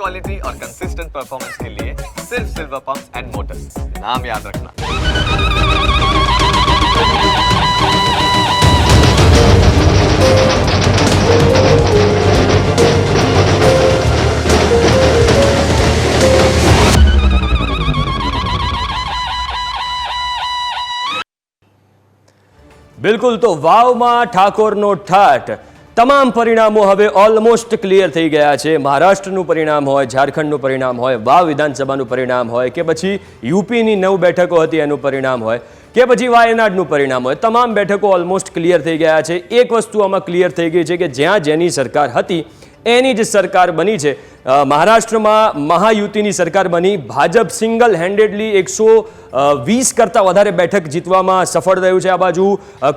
Quality और consistent performance के लिए सिर्फ सिल्वर पंप्स एंड मोटर्स, नाम याद रखना। બિલકુલ, તો વાવમાં ઠાકોરનો ઠાઠ તમામ પરિણામો હવે ઓલમોસ્ટ ક્લિયર થઈ ગયા છે. મહારાષ્ટ્રનું પરિણામ હોય, ઝારખંડનું પરિણામ હોય, વાવ વિધાનસભાનું પરિણામ હોય કે પછી યુપીની 9 બેઠકો હતી એનું પરિણામ હોય કે પછી વાયનાડનું પરિણામ હોય, તમામ બેઠકો ઓલમોસ્ટ ક્લિયર થઈ ગયા છે. એક વસ્તુ આમાં ક્લિયર થઈ ગઈ છે કે જ્યાં જેની સરકાર હતી એની જ સરકાર બની છે. મહારાષ્ટ્રમાં મહાયુતિની સરકાર બની. ભાજપ સિંગલ હેન્ડેડલી 120 કરતાં વધારે બેઠક જીતવામાં સફળ રહ્યું છે. આ બાજુ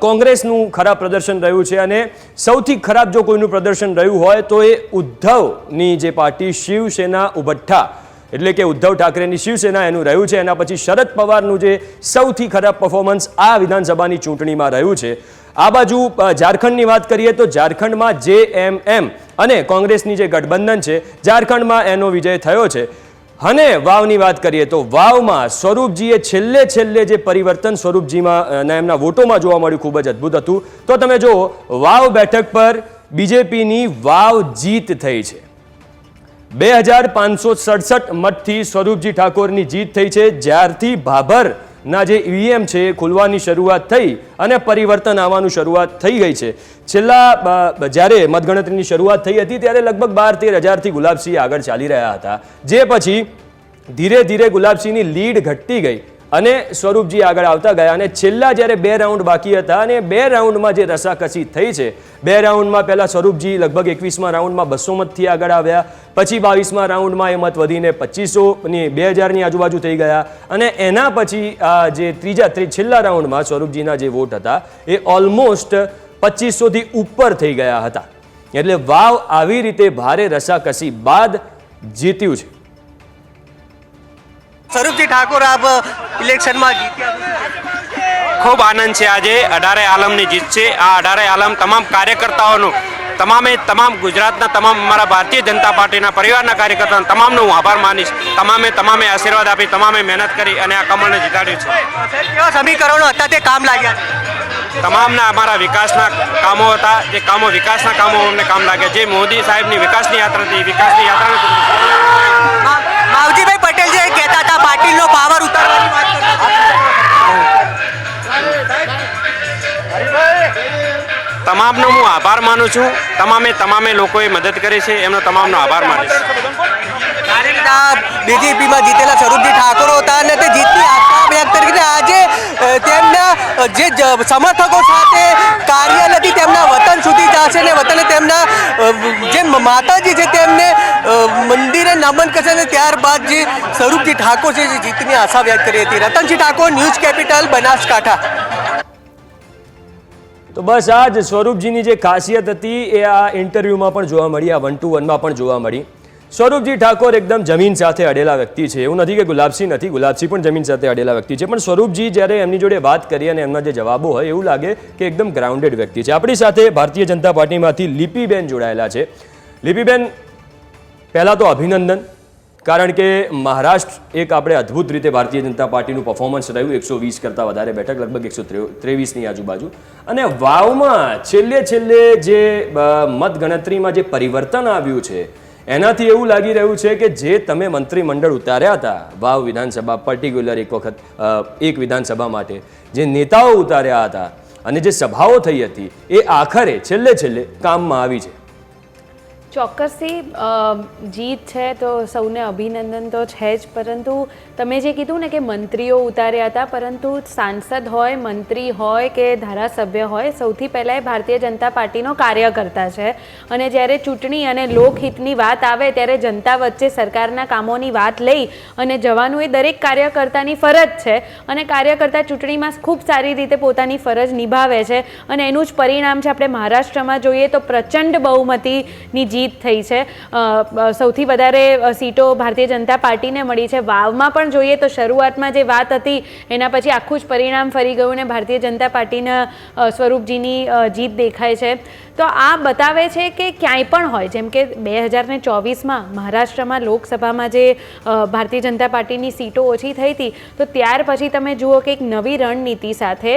કોંગ્રેસનું ખરાબ પ્રદર્શન રહ્યું છે અને સૌથી ખરાબ જો કોઈનું પ્રદર્શન રહ્યું હોય તો એ ઉદ્ધવની જે પાર્ટી શિવસેના ઉભઠ્ઠા એટલે કે ઉદ્ધવ ઠાકરેની શિવસેના એનું રહ્યું છે. એના પછી શરદ પવારનું જે સૌથી ખરાબ પરફોર્મન્સ આ વિધાનસભાની ચૂંટણીમાં રહ્યું છે. આ બાજુ ઝારખંડની વાત કરીએ તો ઝારખંડમાં JMM અને કોંગ્રેસની જે ગઠબંધન છે ઝારખંડમાં એનો વિજય થયો છે. અને વાવની વાત કરીએ તો વાવમાં સ્વરૂપજીએ છેલ્લે જે પરિવર્તન સ્વરૂપજીમાં એમના વોટોમાં જોવા મળ્યું ખૂબ જ અદ્ભુત હતું. તો તમે જુઓ, વાવ બેઠક પર બીજેપીની વાવ જીત થઈ છે. 2567 મતથી સ્વરૂપજી ઠાકોરની જીત થઈ છે. જ્યારથી ભાભરના જે EVM છે એ ખુલવાની શરૂઆત થઈ અને પરિવર્તન આવવાનું શરૂઆત થઈ ગઈ છે. છેલ્લા જ્યારે મતગણતરીની શરૂઆત થઈ હતી ત્યારે લગભગ 12-13 હજારથી ગુલાબસિંહ આગળ ચાલી રહ્યા હતા. જે પછી ધીરે ધીરે ગુલાબસિંહની લીડ ઘટતી ગઈ અને સ્વરૂપજી આગળ આવતા ગયા અને છેલ્લા જ્યારે 2 રાઉન્ડ બાકી હતા અને 2 રાઉન્ડમાં જે રસાકસી થઈ છે, 2 રાઉન્ડમાં પહેલાં સ્વરૂપજી લગભગ 21મા રાઉન્ડમાં 200 મતથી આગળ આવ્યા, પછી 22મા રાઉન્ડમાં એ મત વધીને 2500ની 2000ની આજુબાજુ થઈ ગયા અને એના પછી જે છેલ્લા રાઉન્ડમાં સ્વરૂપજીના જે વોટ હતા એ ઓલમોસ્ટ 2500થી ઉપર થઈ ગયા હતા. એટલે વાવ આવી રીતે ભારે રસાકસી બાદ જીત્યું છે. સ્વરૂપજી ઠાકોર આપ ઇલેક્શનમાં જીત્યા, ખૂબ આનંદ છે. આજે 18 આલમની જીત છે. આ 18 આલમ તમામ કાર્યકર્તાઓનું, તમામ ગુજરાતના તમામ અમારા ભારતીય જનતા પાર્ટીના પરિવારના કાર્યકર્તાઓનો તમામનો હું આભાર માનીશ. તમામે આશીર્વાદ આપી, તમામે મહેનત કરી અને આ કમળને જીતાડ્યું છે. કેવા સમીકરણો હતા તે કામ લાગ્યા? તમામના અમારા વિકાસના કામો હતા. જે વિકાસના કામો અમને કામ લાગ્યા. જે મોદી સાહેબની વિકાસની યાત્રા હતી, વિકાસની યાત્રા માવજીભાઈ પટેલ જે કહેતા હતા પાટીલનો પાવર ઉતારવાની વાત કરતા, તમામનો હું આભાર માનું છું. તમામે લોકોએ મદદ કરી છે, એમનો તમામનો આભાર માનીશ. બીજેપીમાં જીતેલા સ્વરૂપજી ઠાકોર હતા અને તે જીતની આશા વ્યક્ત કરીને આજે તેમના જે સમર્થકો સાથે કાર્ય નથી તેમના વતન સુધી જશે અને વતને તેમના જે માતાજી છે તેમને મંદિરે નમન કરશે અને ત્યારબાદ જે સ્વરૂપજી ઠાકોર છે જે જીતની આશા વ્યક્ત કરી હતી. Ratanji Thakor, news capital, Banaskantha. તો બસ આ જ સ્વરૂપજીની જે ખાસિયત હતી એ આ ઇન્ટરવ્યૂમાં પણ જોવા મળી, આ 1-to-1માં પણ જોવા મળી. સ્વરૂપજી ઠાકોર એકદમ જમીન સાથે અડેલા વ્યક્તિ છે. એવું નથી કે ગુલાબસિંહ નથી, ગુલાબસિંહ પણ જમીન સાથે અડેલા વ્યક્તિ છે. પણ સ્વરૂપજી જ્યારે એમની જોડે વાત કરી અને એમના જે જવાબો હોય એવું લાગે કે એકદમ ગ્રાઉન્ડેડ વ્યક્તિ છે. આપણી સાથે ભારતીય જનતા પાર્ટીમાંથી લિપિબેન જોડાયેલા છે. લિપિબેન, પહેલાં તો અભિનંદન, કારણ કે મહારાષ્ટ્ર એક આપણે અદ્ભુત રીતે ભારતીય જનતા પાર્ટીનું પરફોર્મન્સ રહ્યું. 120 કરતાં વધારે બેઠક, લગભગ 123ની આજુબાજુ. અને વાવમાં છેલ્લે જે મતગણતરીમાં જે પરિવર્તન આવ્યું છે એનાથી એવું લાગી રહ્યું છે કે જે તમે મંત્રીમંડળ ઉતાર્યા હતા વાવ વિધાનસભા, પર્ટિક્યુલર એક વિધાનસભા માટે જે નેતાઓ ઉતાર્યા હતા અને જે સભાઓ થઈ હતી એ આખરે છેલ્લે કામમાં આવી છે. ચોક્કસથી જીત છે તો સૌને અભિનંદન તો છે જ, પરંતુ તમે જે કીધું ને કે મંત્રીઓ ઉતાર્યા હતા, પરંતુ સાંસદ હોય, મંત્રી હોય કે ધારાસભ્ય હોય, સૌથી પહેલાં એ ભારતીય જનતા પાર્ટીનો કાર્યકર્તા છે. અને જ્યારે ચૂંટણી અને લોકહિતની વાત આવે ત્યારે જનતા વચ્ચે સરકારના કામોની વાત લઈ અને જવાનું એ દરેક કાર્યકર્તાની ફરજ છે. અને કાર્યકર્તા ચૂંટણીમાં ખૂબ સારી રીતે પોતાની ફરજ નિભાવે છે અને એનું જ પરિણામ છે. આપણે મહારાષ્ટ્રમાં જોઈએ તો પ્રચંડ બહુમતીની જીત જીત થઈ છે. સૌથી વધારે સીટો ભારતીય જનતા પાર્ટીને મળી છે. વાવમાં પણ જોઈએ તો શરૂઆતમાં જે વાત હતી એના પછી આખું જ પરિણામ ફરી ગયું ને ભારતીય જનતા પાર્ટીના સ્વરૂપજીની જીત દેખાય છે. તો આ બતાવે છે કે ક્યાંય પણ હોય, જેમ કે 2024માં મહારાષ્ટ્રમાં લોકસભામાં જે ભારતીય જનતા પાર્ટીની સીટો ઓછી થઈ હતી, તો ત્યાર પછી તમે જુઓ કે એક નવી રણનીતિ સાથે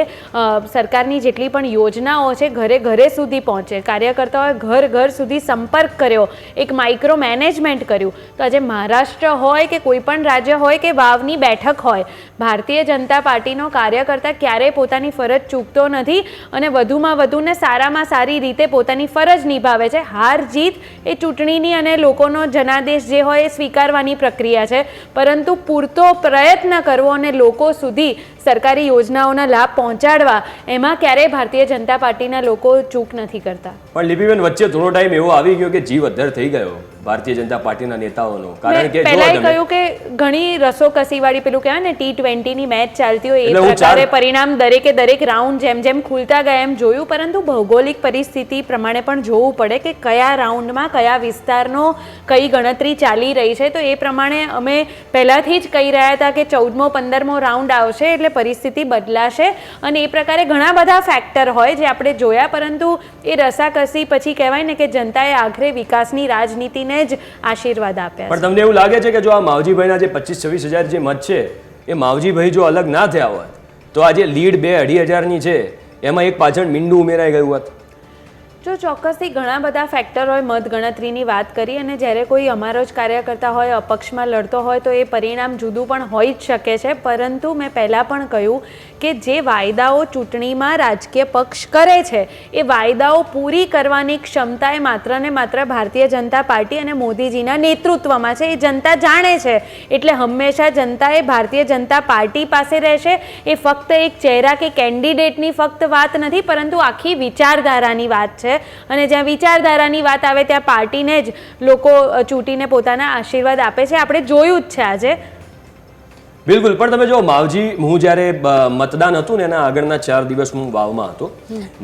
સરકારની જેટલી પણ યોજનાઓ છે ઘરે ઘરે સુધી પહોંચે, કાર્યકર્તાઓએ ઘર ઘર સુધી સંપર્ક કર્યો, એક માઇક્રો મેનેજમેન્ટ કર્યું. તો આજે મહારાષ્ટ્ર હોય કે કોઈ પણ રાજ્ય હોય કે વાવની બેઠક હોય, ભારતીય જનતા પાર્ટીનો કાર્યકર્તા ક્યારેય પોતાની ફરજ ચૂકતો નથી અને વધુમાં વધુ ને સારામાં સારી રીતે પોતાની ફરજ નિભાવે છે. હાર જીત એ ચૂંટણીની અને લોકોનો જનાદેશ જે હોય એ સ્વીકારવાની પ્રક્રિયા છે, પરંતુ પૂરતો પ્રયત્ન કરવો અને લોકો સુધી સરકારી યોજનાઓના લાભ પહોંચાડવા, એમાં ક્યારેય ભારતીય જનતા પાર્ટીના લોકો ચૂક નથી કરતા. પણ લિપિબેન, વચ્ચે થોડો ટાઈમ એવો આવી ગયો કે જીવ અદ્ધર થઈ ગયો ભારતીય જનતા પાર્ટીના નેતાઓનો, કારણ કે પહેલા કહ્યું કે ઘણી રસોકસીવાળી પેલું કહેવાય ને T20ની મેચ ચાલતી હોય એ પ્રકારે પરિણામ દરેક રાઉન્ડ જેમ જેમ ખુલતા ગયા એમ જોયું, પરંતુ ભૌગોલિક પરિસ્થિતિ પ્રમાણે પણ જોવું પડે કે કયા રાઉન્ડમાં કયા વિસ્તારનો કઈ ગણતરી ચાલી રહી છે. તો એ પ્રમાણે અમે પહેલાથી જ કહી રહ્યા હતા કે 14મો 15મો રાઉન્ડ આવશે એટલે પરિસ્થિતિ બદલાશે અને એ પ્રકારે ઘણા બધા ફેક્ટર હોય જે આપણે જોયા, પરંતુ એ રસાકસી પછી કહેવાય ને કે જનતાએ આખરે વિકાસની રાજનીતિને જ આશીર્વાદ આપ્યા. પણ તમને એવું લાગે છે કે જો આ માવજીભાઈના જે 25-26 હજાર જે મત છે એ માવજીભાઈ જો અલગ ના થયા હોત તો આજે લીડ 2-2.5 હજારની છે એમાં એક પાછળ મીંડું ઉમેરાઈ ગયું હોત? જો ચોક્કસથી ઘણા બધા ફેક્ટર હોય. મતગણતરીની વાત કરી અને જ્યારે કોઈ અમારો જ કાર્યકર્તા હોય, અપક્ષમાં લડતો હોય તો એ પરિણામ જુદું પણ હોઈ જ શકે છે, પરંતુ મેં પહેલાં પણ કહ્યું કે જે વાયદાઓ ચૂંટણીમાં રાજકીય પક્ષ કરે છે એ વાયદાઓ પૂરી કરવાની ક્ષમતા એ માત્ર ને માત્ર ભારતીય જનતા પાર્ટી અને મોદીજીના નેતૃત્વમાં છે. એ જનતા જાણે છે, એટલે હંમેશા જનતા એ ભારતીય જનતા પાર્ટી પાસે રહેશે. એ ફક્ત એક ચહેરા કે કેન્ડિડેટની ફક્ત વાત નથી, પરંતુ આખી વિચારધારાની વાત છે અને જ્યાં વિચારધારાની વાત આવે ત્યાં પાર્ટીને જ લોકો ચૂંટીને પોતાના આશીર્વાદ આપે છે. આપણે જોયું જ છે આજે. બિલકુલ. પણ તમે જો માવજી, હું જ્યારે મતદાન હતું ને એના આગળના 4 દિવસ હું વાવમાં હતો,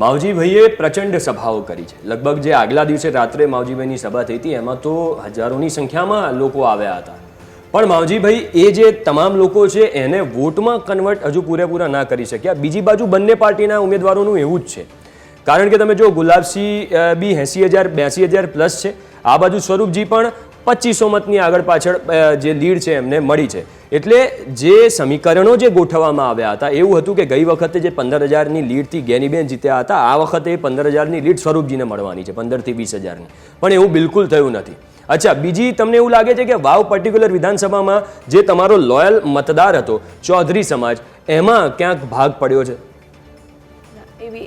માવજીભાઈએ પ્રચંડ સભાઓ કરી છે. લગભગ જે આગલા દિવસે રાત્રે માવજીભાઈની સભા થઈ હતી એમાં તો હજારોની સંખ્યામાં લોકો આવ્યા હતા. પણ માવજીભાઈ એ જે તમામ લોકો છે એને વોટમાં કન્વર્ટ હજુ પૂરેપૂરા ના કરી શક્યા. બીજી બાજુ બંને પાર્ટીના ઉમેદવારોનું એવું જ છે, કારણ કે તમે જો ગુલાબસિંહ બી 80,000-82,000 પ્લસ છે, આ બાજુ સ્વરૂપજી પણ 2500 મતની આગળ પાછળ જે લીડ છે એમને મળી છે. એટલે જે સમીકરણો જે ગોઠવવામાં આવ્યા હતા એવું હતું કે ગઈ વખતે જે 15,000ની લીડથી જ્ઞાનીબેન જીત્યા હતા, આ વખતે 15,000ની લીડ સ્વરૂપજીને મળવાની છે, 15 થી 20,000ની. પણ એવું બિલકુલ થયું નથી. અચ્છા, બીજી તમને એવું લાગે છે કે વાવ પર્ટિક્યુલર વિધાનસભામાં જે તમારો લોયલ મતદાર હતો ચૌધરી સમાજ, એમાં ક્યાંક ભાગ પડ્યો છે?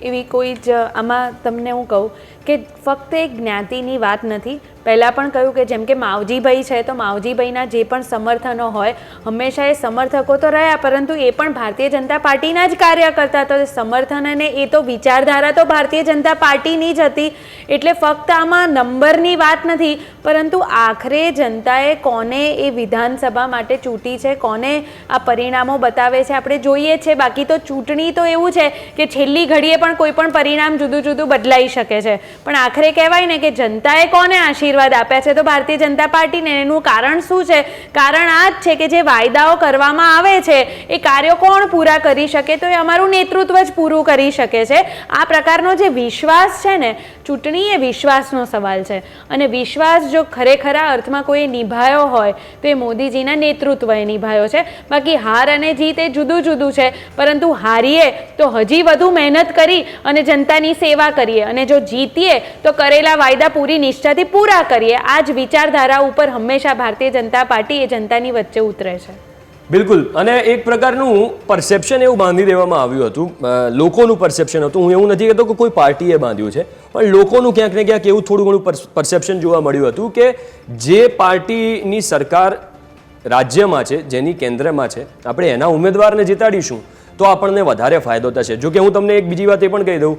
એવી કોઈ જ આમાં તમને હું કહું કે ફક્ત એક જ્ઞાતિની વાત નથી. પહેલાં પણ કહ્યું કે જેમ કે માવજીભાઈ છે તો માવજીભાઈના જે પણ સમર્થનો હોય હંમેશા એ સમર્થકો તો રહ્યા, પરંતુ એ પણ ભારતીય જનતા પાર્ટીના જ કાર્યકર્તા હતા. સમર્થન અને એ તો વિચારધારા તો ભારતીય જનતા પાર્ટીની જ હતી. એટલે ફક્ત આમાં નંબરની વાત નથી, પરંતુ આખરે જનતાએ કોને એ વિધાનસભા માટે ચૂંટી છે, કોને આ પરિણામો બતાવે છે આપણે જોઈએ છે. બાકી તો ચૂંટણી તો એવું છે કે છેલ્લી ઘડીએ પણ કોઈ પણ પરિણામ જુદું જુદું બદલાઈ શકે છે, પણ આખરે કહેવાય ને કે જનતાએ કોને આશીર્વાદ આપ્યા છે તો ભારતીય જનતા પાર્ટીને. એનું કારણ શું છે? કારણ આ જ છે કે જે વાયદાઓ કરવામાં આવે છે એ કાર્યો કોણ પૂરા કરી શકે, તો એ અમારું નેતૃત્વ જ પૂરું કરી શકે છે. આ પ્રકારનો જે વિશ્વાસ છે ને, ચૂંટણી એ વિશ્વાસનો સવાલ છે અને વિશ્વાસ જો ખરેખરા અર્થમાં કોઈ નિભાયો હોય તો એ મોદીજીના નેતૃત્વએ નિભાયો છે. બાકી હાર અને જીત એ જુદું જુદું છે, પરંતુ હારીએ તો હજી વધુ મહેનત કરી અને જનતાની સેવા કરીએ, અને જો જીતીએ તો કરેલા વાયદા પૂરી નિષ્ઠાથી પૂરા કરીએ. આ જ વિચારધારા ઉપર હંમેશા ભારતીય જનતા પાર્ટી એ જનતાની વચ્ચે ઉતરે છે. બિલકુલ. અને એક પ્રકારનું પરસેપ્શન એવું બાંધી દેવામાં આવ્યું હતું, લોકોનું પરસેપ્શન હતું. હું એવું નથી કહેતો કે કોઈ પાર્ટીએ બાંધ્યું છે, પણ લોકોનું ક્યાંક ને ક્યાંક એવું થોડું ઘણું પરસેપ્શન જોવા મળ્યું હતું કે જે પાર્ટીની સરકાર રાજ્યમાં છે, જેની કેન્દ્રમાં છે, આપણે એના ઉમેદવારને જીતાડીશું તો આપણને વધારે ફાયદો થશે. જો કે હું તમને એક બીજી વાત એ પણ કહી દઉં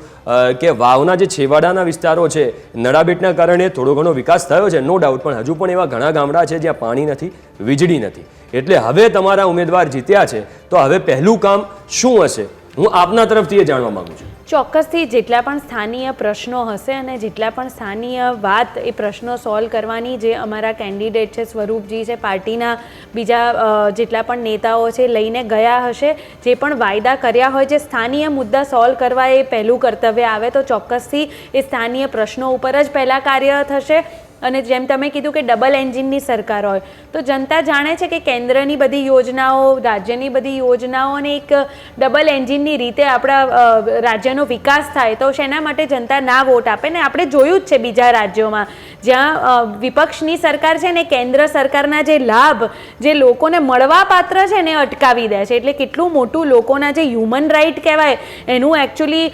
કે વાવના જે છેવાડાના વિસ્તારો છે, નડાબેટના કારણે થોડો ઘણો વિકાસ થયો છે, નો ડાઉટ, પણ હજુ પણ એવા ઘણા ગામડા છે જ્યાં પાણી નથી, વીજળી નથી. એટલે હવે તમારા ઉમેદવાર જીત્યા છે તો હવે પહેલું કામ શું હશે, હું આપના તરફથી એ જાણવા માંગુ છું. ચોક્કસથી જેટલા પણ સ્થાનીય પ્રશ્નો હશે અને જેટલા પણ સ્થાનીય વાત એ પ્રશ્નો સોલ્વ કરવાની જે અમારા કેન્ડિડેટ છે, સ્વરૂપજી છે, પાર્ટીના બીજા જેટલા પણ નેતાઓ છે લઈને ગયા હશે, જે પણ વાયદા કર્યા હોય, જે સ્થાનીય મુદ્દા સોલ્વ કરવા એ પહેલું કર્તવ્ય આવે તો ચોક્કસથી એ સ્થાનીય પ્રશ્નો ઉપર જ પહેલાં કાર્ય થશે. અને જેમ તમે કીધું કે ડબલ એન્જિનની સરકાર હોય તો જનતા જાણે છે કે કેન્દ્રની બધી યોજનાઓ, રાજ્યની બધી યોજનાઓને એક ડબલ એન્જિનની રીતે આપણા રાજ્યનો વિકાસ થાય તો શેના માટે જનતા ના વોટ આપે ને? આપણે જોયું જ છે બીજા રાજ્યોમાં જ્યાં વિપક્ષની સરકાર છે ને કેન્દ્ર સરકારના જે લાભ જે લોકોને મળવાપાત્ર છે ને અટકાવી દે છે. એટલે કેટલું મોટું લોકોના જે હ્યુમન રાઇટ કહેવાય એનું એકચ્યુઅલી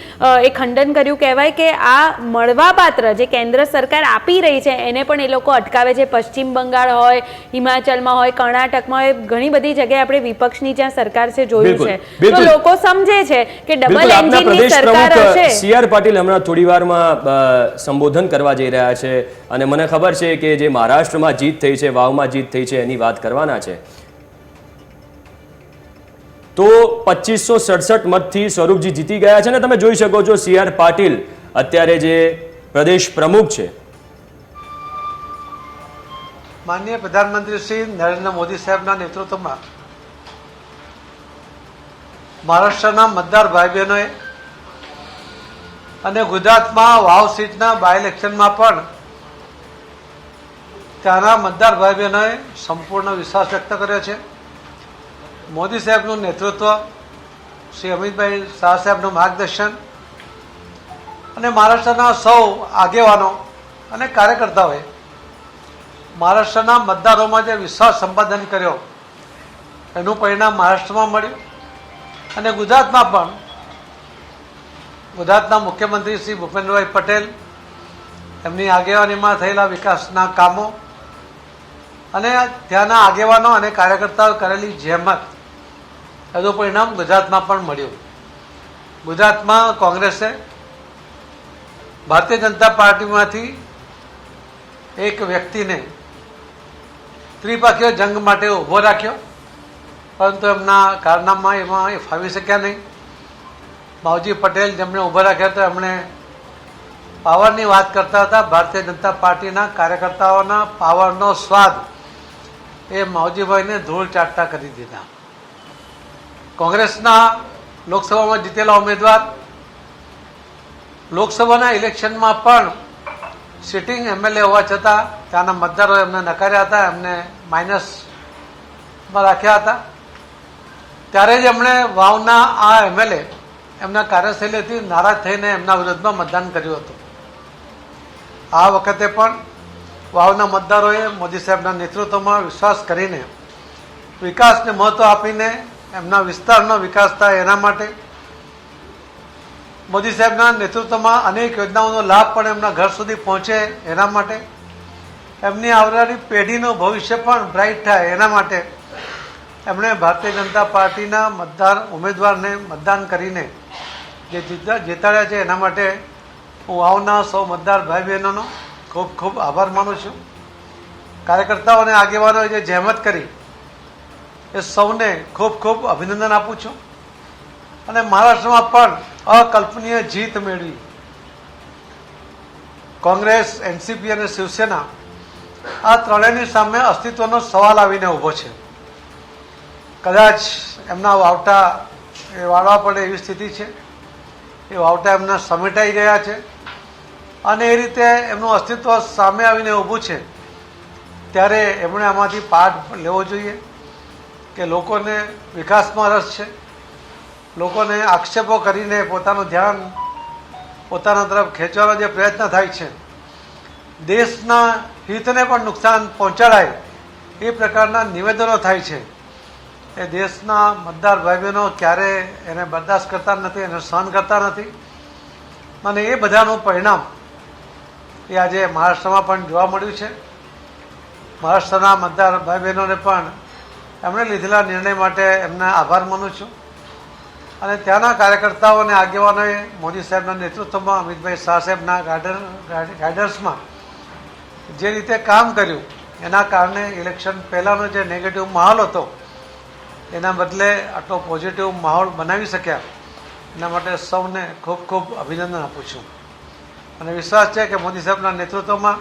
એ ખંડન કર્યું કહેવાય કે આ મળવાપાત્ર જે કેન્દ્ર સરકાર આપી રહી છે એને પણ એ લોકો અટકાવે છે. પશ્ચિમ બંગાળ હોય, હિમાચલમાં હોય, કર્ણાટકમાં હોય, ઘણી બધી જગ્યાએ આપણે વિપક્ષની જ્યાં સરકાર છે જોયું છે. તો લોકો સમજે છે કે ડબલ એન્જિનની સરકાર હશે. સી.આર. પાટીલ હમણાં થોડી વારમાં સંબોધન કરવા જઈ રહ્યા છે અને મને ખબર છે કે જે મહારાષ્ટ્રમાં જીત થઈ છે, વાવમાં જીત થઈ છે એની વાત કરવાના છે. તો 2567 મતથી સ્વરૂપજી જીતી ગયા છે ને તમે જોઈ શકો છો સી.આર. પાટીલ અત્યારે જે પ્રદેશ પ્રમુખ છે. માનનીય પ્રધાનમંત્રી શ્રી નરેન્દ્ર મોદી સાહેબના નેતૃત્વમાં મહારાષ્ટ્રના મતદાર ભાઈ બહેનોએ અને ગુજરાતમાં વાવ સીટના બાય ઇલેક્શનમાં પણ ત્યાંના મતદાર ભાઈ બહેનોએ સંપૂર્ણ વિશ્વાસ વ્યક્ત કર્યો છે. મોદી સાહેબનું નેતૃત્વ, શ્રી અમિતભાઈ શાહ સાહેબનું માર્ગદર્શન અને મહારાષ્ટ્રના સૌ આગેવાનો અને કાર્યકર્તાઓએ મહારાષ્ટ્રના મતદારોમાં જે વિશ્વાસ સંપાદન કર્યો એનું પરિણામ મહારાષ્ટ્રમાં મળ્યું અને ગુજરાતમાં પણ ગુજરાતના મુખ્યમંત્રી શ્રી ભૂપેન્દ્રભાઈ પટેલ એમની આગેવાનીમાં થયેલા વિકાસના કામો અને ત્યાંના આગેવાનો અને કાર્યકર્તાઓ કરેલી જહેમત એનું પરિણામ ગુજરાતમાં પણ મળ્યું. ગુજરાતમાં કોંગ્રેસે ભારતીય જનતા પાર્ટીમાંથી એક વ્યક્તિને ત્રિપક્ષીય જંગ માટે ઊભો રાખ્યો, પરંતુ એમના કારનામાં એમાં એ ફાવી શક્યા નહીં. માવજી પટેલ જેમણે ઊભો રાખ્યા હતા એમણે પાવરની વાત કરતા હતા. ભારતીય જનતા પાર્ટીના કાર્યકર્તાઓના પાવરનો સ્વાદ એ માવજીભાઈને ધૂળ ચાટતા કરી દીધા. કોંગ્રેસના લોકસભામાં જીતેલા ઉમેદવાર લોકસભાના ઇલેક્શનમાં પણ સિટિંગ એમએલએ હોવા છતાં ત્યાંના મતદારોએ એમને નકાર્યા હતા, એમને માઇનસમાં રાખ્યા હતા. ત્યારે જ એમણે વાવના આ એમએલએ એમના કાર્યશૈલીથી નારાજ થઈને એમના વિરુદ્ધમાં મતદાન કર્યું હતું. આ વખતે પણ વાવના મતદારોએ મોદી સાહેબના નેતૃત્વમાં વિશ્વાસ કરીને વિકાસને મહત્વ આપીને એમના વિસ્તારનો વિકાસ થાય એના માટે મોદી સાહેબના નેતૃત્વમાં અનેક યોજનાઓનો લાભ પણ એમના ઘર સુધી પહોંચે એના માટે, એમની આવનારી પેઢીનું ભવિષ્ય પણ બ્રાઇટ થાય એના માટે એમણે ભારતીય જનતા પાર્ટીના મતદાર ઉમેદવારને મતદાન કરીને જે જીતાડ્યા છે એના માટે હું વાવના સૌ મતદાર ભાઈ બહેનોનો ખૂબ ખૂબ આભાર માનું છું. કાર્યકર્તાઓ અને આગેવાનોએ જે જહેમત કરી એ સૌને ખૂબ ખૂબ અભિનંદન આપું છું. અને મહારાષ્ટ્રમાં પણ અકલ્પનીય જીત મેળવી કોંગ્રેસ, એનસીપી અને શિવસેના આ ત્રણેયની સામે અસ્તિત્વનો સવાલ આવીને ઊભો છે. કદાચ એમના વાવટા એ વાળવા પડે એવી સ્થિતિ છે. એ વાવટા એમના સમેટાઈ ગયા છે અને એ રીતે એમનું અસ્તિત્વ સામે આવીને ઊભું છે. ત્યારે એમણે આમાંથી પાઠ લેવો જોઈએ કે લોકોને વિકાસમાં રસ છે, લોકોને આક્ષેપો કરીને પોતાનું ધ્યાન પોતાના તરફ ખેંચવાનો જે પ્રયત્ન થાય છે, દેશના હિતને પણ નુકસાન પહોંચાડાય એ પ્રકારના નિવેદનો થાય છે, એ દેશના મતદાર ભાઈ બહેનો ક્યારે એને બરદાસ્ત કરતા નથી, એને સહન કરતા નથી. અને એ બધાનું પરિણામ એ આજે મહારાષ્ટ્રમાં પણ જોવા મળ્યું છે. મહારાષ્ટ્રના મતદાર ભાઈ બહેનોને પણ એમણે લીધેલા નિર્ણય માટે એમના આભાર માનું છું. અને ત્યાંના કાર્યકર્તાઓ અને આગેવાનોએ મોદી સાહેબના નેતૃત્વમાં અમિતભાઈ શાહ સાહેબના ગાઈડન્સમાં જે રીતે કામ કર્યું એના કારણે ઇલેક્શન પહેલાંનો જે નેગેટિવ માહોલ હતો એના બદલે આટલો પોઝિટિવ માહોલ બનાવી શક્યા એના માટે સૌને ખૂબ ખૂબ અભિનંદન આપું છું અને વિશ્વાસ છે કે મોદી સાહેબના નેતૃત્વમાં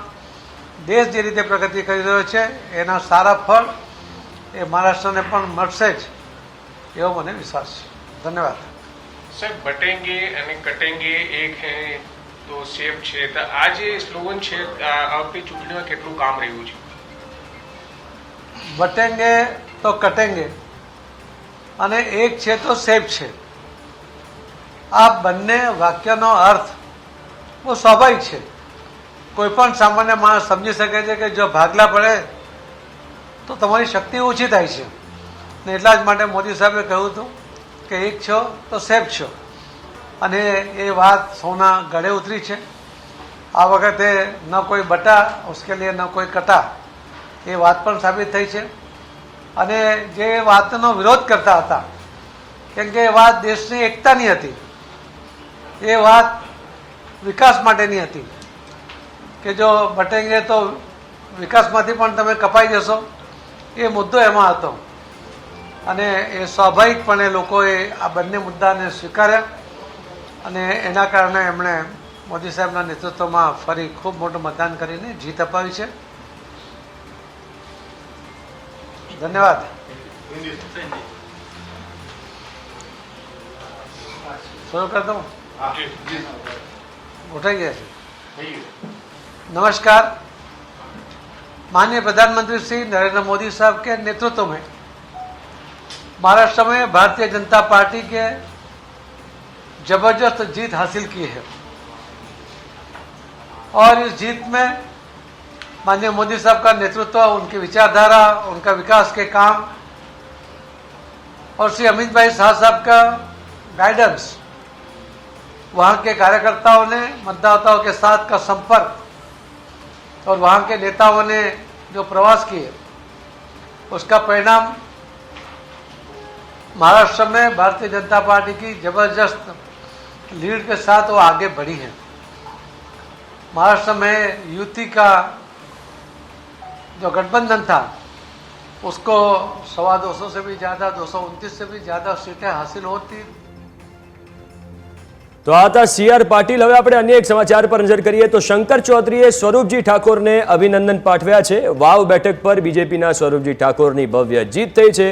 દેશ જે રીતે પ્રગતિ કરી રહ્યો છે એના સારા ફળ એ મહારાષ્ટ્રને પણ મળશે જ એવો મને વિશ્વાસ છે. ધન્યવાદ. સાહેબ, બટેંગે અને કટેંગે એક હે તો સેફ છે, તો આ જે સ્લોગન છે આ વખતે ચૂંટણીમાં કેટલું કામ રહ્યું છે? બટેંગે તો કટેંગે અને એક છે તો સેફ છે, આ બંને વાક્યનો અર્થ બહુ સ્વાભાવિક છે. કોઈ પણ સામાન્ય માણસ સમજી શકે છે કે જો ભાગલા પડે તો તમારી શક્તિ ઓછી થાય છે ને એટલા જ માટે મોદી સાહેબે કહ્યું હતું કે એક છો તો સેફ છો અને એ વાત સૌના ગળે ઉતરી છે. આ વખતે ન કોઈ બટા ઉસકે લીએ ન કોઈ કટા એ વાત પણ સાબિત થઈ છે અને જે વાતનો વિરોધ કરતા હતા કેમ કે એ વાત દેશની એકતાની હતી, એ વાત વિકાસ માટેની હતી કે જો બટેંગે તો વિકાસમાંથી પણ તમે કપાઈ જશો, એ મુદ્દો એમાં હતો અને એ સ્વાભાવિકપણે લોકોએ આ બંને મુદ્દાને સ્વીકાર્યા અને એના કારણે એમણે મોદી સાહેબના નેતૃત્વમાં ફરી ખૂબ મોટું મતદાન કરીને જીત અપાવી છે. ધન્યવાદ. શરૂ कर दूं? उठाई गया है. नमस्कार. माननीय प्रधानमंत्री श्री नरेंद्र मोदी साहब के नेतृत्व में महाराष्ट्र में भारतीय जनता पार्टी के जबरदस्त जीत हासिल की है और इस जीत में माननीय मोदी साहब का नेतृत्व, उनकी विचारधारा, उनका विकास के काम और श्री अमित भाई शाह साहब का गाइडेंस, वहाँ के कार्यकर्ताओं ने मतदाताओं के साथ का संपर्क और वहाँ के नेताओं ने जो प्रवास किए उसका परिणाम महाराष्ट्र में भारतीय जनता पार्टी की जबरदस्त लीड के साथ वो आगे बढ़ी है. महाराष्ट्र में युति का जो गठबंधन था उसको 225 से भी ज़्यादा, 229 से भी ज़्यादा सीटें हासिल होती. તો આ હતા CR પાટીલ. હવે આપણે અન્ય એક સમાચાર પર નજર કરીએ તો શંકર ચૌધરીએ સ્વરૂપજી ઠાકોરને અભિનંદન પાઠવ્યા છે. વાવ બેઠક પર બીજેપીના સ્વરૂપજી ઠાકોરની ભવ્ય જીત થઈ છે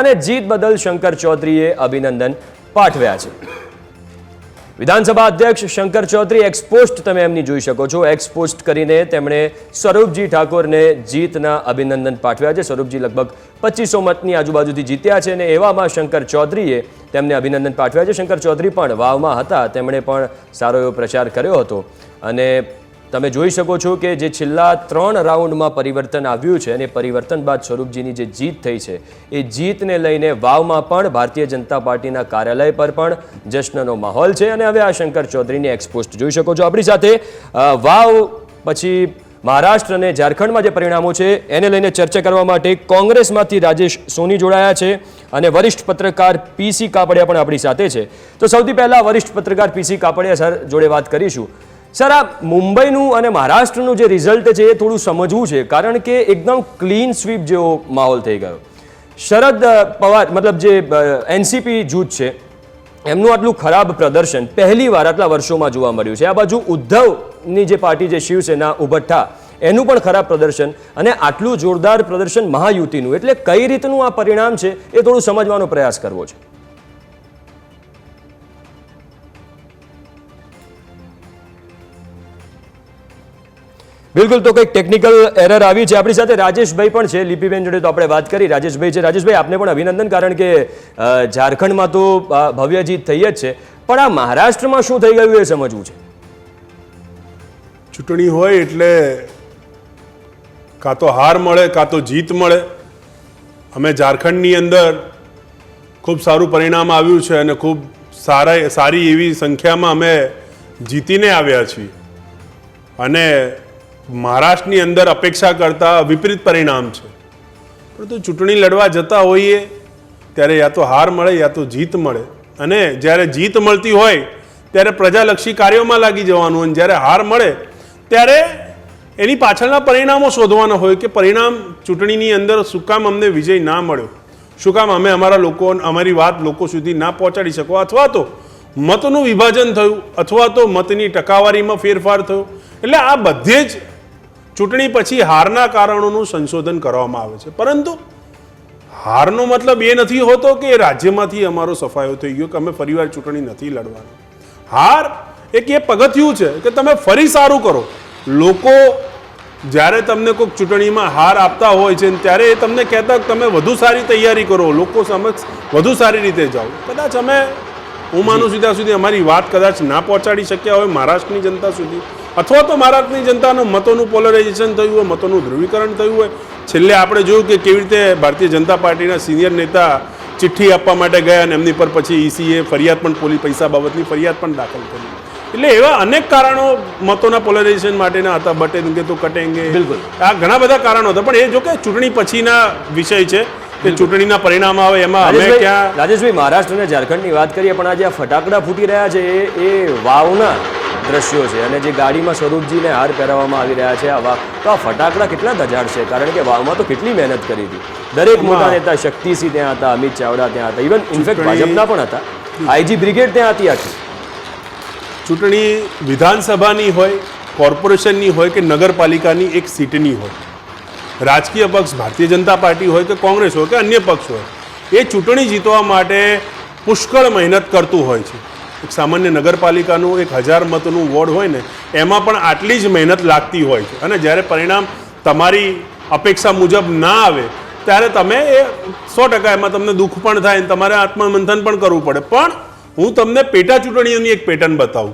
અને જીત બદલ શંકર ચૌધરીએ અભિનંદન પાઠવ્યા છે. વિધાનસભા અધ્યક્ષ શંકર ચૌધરી એક્સપોસ્ટ તમે એમની જોઈ શકો છો. એક્સપોસ્ટ કરીને તેમણે સ્વરૂપજી ઠાકોરને જીતના અભિનંદન પાઠવ્યા છે. સ્વરૂપજી લગભગ 2500 મતની આજુબાજુથી જીત્યા છે અને એવામાં શંકર ચૌધરીએ તેમને અભિનંદન પાઠવ્યા છે. શંકર ચૌધરી પણ વાવમાં હતા, તેમણે પણ સારો એવો પ્રચાર કર્યો હતો અને તમે જોઈ શકો છો કે જે છેલ્લા 3 રાઉન્ડમાં પરિવર્તન આવ્યું છે અને પરિવર્તન બાદ સ્વરૂપજીની જે જીત થઈ છે એ જીતને લઈને વાવમાં પણ ભારતીય જનતા પાર્ટીના કાર્યાલય પર પણ જશ્નનો માહોલ છે અને હવે આ શંકર ચૌધરીની એક્સપોસ્ટ જોઈ શકો છો. આપણી સાથે વાવ પછી મહારાષ્ટ્ર અને ઝારખંડમાં જે પરિણામો છે એને લઈને ચર્ચા કરવા માટે કોંગ્રેસમાંથી રાજેશ સોની જોડાયા છે અને વરિષ્ઠ પત્રકાર PC કાપડિયા પણ આપણી સાથે છે. તો સૌથી પહેલાં વરિષ્ઠ પત્રકાર PC કાપડિયા સર જોડે વાત કરીશું. સર, આ મુંબઈનું અને મહારાષ્ટ્રનું જે રિઝલ્ટ છે એ થોડું સમજવું છે કારણ કે એકદમ ક્લીન સ્વીપ જેવો માહોલ થઈ ગયો. શરદ પવાર મતલબ જે NCP જૂથ છે એમનું આટલું ખરાબ પ્રદર્શન પહેલીવાર આટલા વર્ષોમાં જોવા મળ્યું છે. આ બાજુ ઉદ્ધવની જે પાર્ટી છે શિવસેના ઉભઠ્ઠા એનું પણ ખરાબ પ્રદર્શન અને આટલું જોરદાર પ્રદર્શન મહાયુતિનું, એટલે કઈ રીતનું આ પરિણામ છે એ થોડું સમજવાનો પ્રયાસ કરવો છે. બિલકુલ, તો કંઈક ટેકનિકલ એરર આવી છે. આપણી સાથે રાજેશભાઈ પણ છે, લિપિબેન જોડે તો આપણે વાત કરી. રાજેશભાઈ છે. રાજેશભાઈ, આપને પણ અભિનંદન, કારણ કે ઝારખંડમાં તો ભવ્ય જીત થઈ જ છે, પણ આ મહારાષ્ટ્રમાં શું થઈ ગયું એ સમજવું છે. ચૂંટણી હોય એટલે કાં તો હાર મળે કાં તો જીત મળે. અમે ઝારખંડની અંદર ખૂબ સારું પરિણામ આવ્યું છે અને ખૂબ સારી એવી સંખ્યામાં અમે જીતીને આવ્યા છીએ અને મહારાષ્ટ્રની અંદર અપેક્ષા કરતાં વિપરીત પરિણામ છે. પરંતુ ચૂંટણી લડવા જતા હોઈએ ત્યારે યા તો હાર મળે યા તો જીત મળે અને જ્યારે જીત મળતી હોય ત્યારે પ્રજાલક્ષી કાર્યોમાં લાગી જવાનું અને જ્યારે હાર મળે ત્યારે એની પાછળના પરિણામો શોધવાના હોય કે પરિણામ ચૂંટણીની અંદર શું કામ અમને વિજય ના મળ્યો, શું કામ અમે અમારા લોકો અમારી વાત લોકો સુધી ના પહોંચાડી શકો, અથવા તો મતનું વિભાજન થયું અથવા તો મતની ટકાવારીમાં ફેરફાર થયો. એટલે આ બધે જ ચૂંટણી પછી હારના કારણોનું સંશોધન કરવામાં આવે છે. પરંતુ હારનો મતલબ એ નથી હોતો કે રાજ્યમાંથી અમારો સફાયો થઈ ગયો કે અમે ફરીવાર ચૂંટણી નથી લડવાની. હાર એક એ પગથિયું છે કે તમે ફરી સારું કરો. લોકો જ્યારે તમને કોઈક ચૂંટણીમાં હાર આપતા હોય છે ત્યારે એ તમને કહેતા તમે વધુ સારી તૈયારી કરો, લોકો સમક્ષ વધુ સારી રીતે જાઓ. કદાચ અમે હું માનું છું ત્યાં સુધી અમારી વાત કદાચ ના પહોંચાડી શક્યા હોય મહારાષ્ટ્રની જનતા સુધી, અથવા તો મહારાષ્ટ્રની જનતાનું મતોનું પોલરાઇઝેશન થયું હોય, મતોનું ધ્રુવીકરણ થયું હોય. છેલ્લે આપણે જોયું કે કેવી રીતે ભારતીય જનતા પાર્ટીના સિનિયર નેતા ચિઠ્ઠી આપવા માટે ગયા અને એમની પર પછી ઈસીએ ફરિયાદ પણ પૈસા બાબતની ફરિયાદ પણ દાખલ કરી. એટલે એવા અનેક કારણો મતોના પોલરાઇઝેશન માટેના હતા. બટેંગે તો કટેંગે, બિલકુલ આ ઘણા બધા કારણો હતા. પણ એ જો કે ચૂંટણી પછીના વિષય છે કે ચૂંટણીના પરિણામ આવે એમાં અમે ક્યાં. રાજેશભાઈ, મહારાષ્ટ્ર અને ઝારખંડની વાત કરીએ, પણ આજે આ ફટાકડા ફૂટી રહ્યા છે એ વાવના દ્રશ્યો છે અને જે ગાડીમાં સ્વરૂપજીને હાર પહેરાવવામાં આવી રહ્યા છે આ વાવ, તો આ ફટાકડા કેટલા દજાડ છે? કારણ કે વાવમાં તો કેટલી મહેનત કરી હતી. દરેક મોટા નેતા શક્તિસિંહ ત્યાં હતા, અમિત ચાવડા ત્યાં હતા, ઇવન ઇનફેક્ટ ભાજપના પણ હતા, આઈજી બ્રિગેડ ત્યાં હતી. આખી ચૂંટણી વિધાનસભાની હોય, કોર્પોરેશનની હોય કે નગરપાલિકાની એક સીટની હોય, રાજકીય પક્ષ ભારતીય જનતા પાર્ટી હોય કે કોંગ્રેસ હોય કે અન્ય પક્ષ હોય, એ ચૂંટણી જીતવા માટે પુષ્કળ મહેનત કરતું હોય છે. એક સામાન્ય નગરપાલિકાનું 1000 મતનું વોર્ડ હોય ને એમાં પણ આટલી જ મહેનત લાગતી હોય છે. અને જ્યારે પરિણામ તમારી અપેક્ષા મુજબ ના આવે ત્યારે તમે એ 100% એમાં તમને દુઃખ પણ થાય, તમારે આત્મમંથન પણ કરવું પડે. પણ હું તમને પેટા ચૂંટણીઓની એક પેટર્ન બતાવું.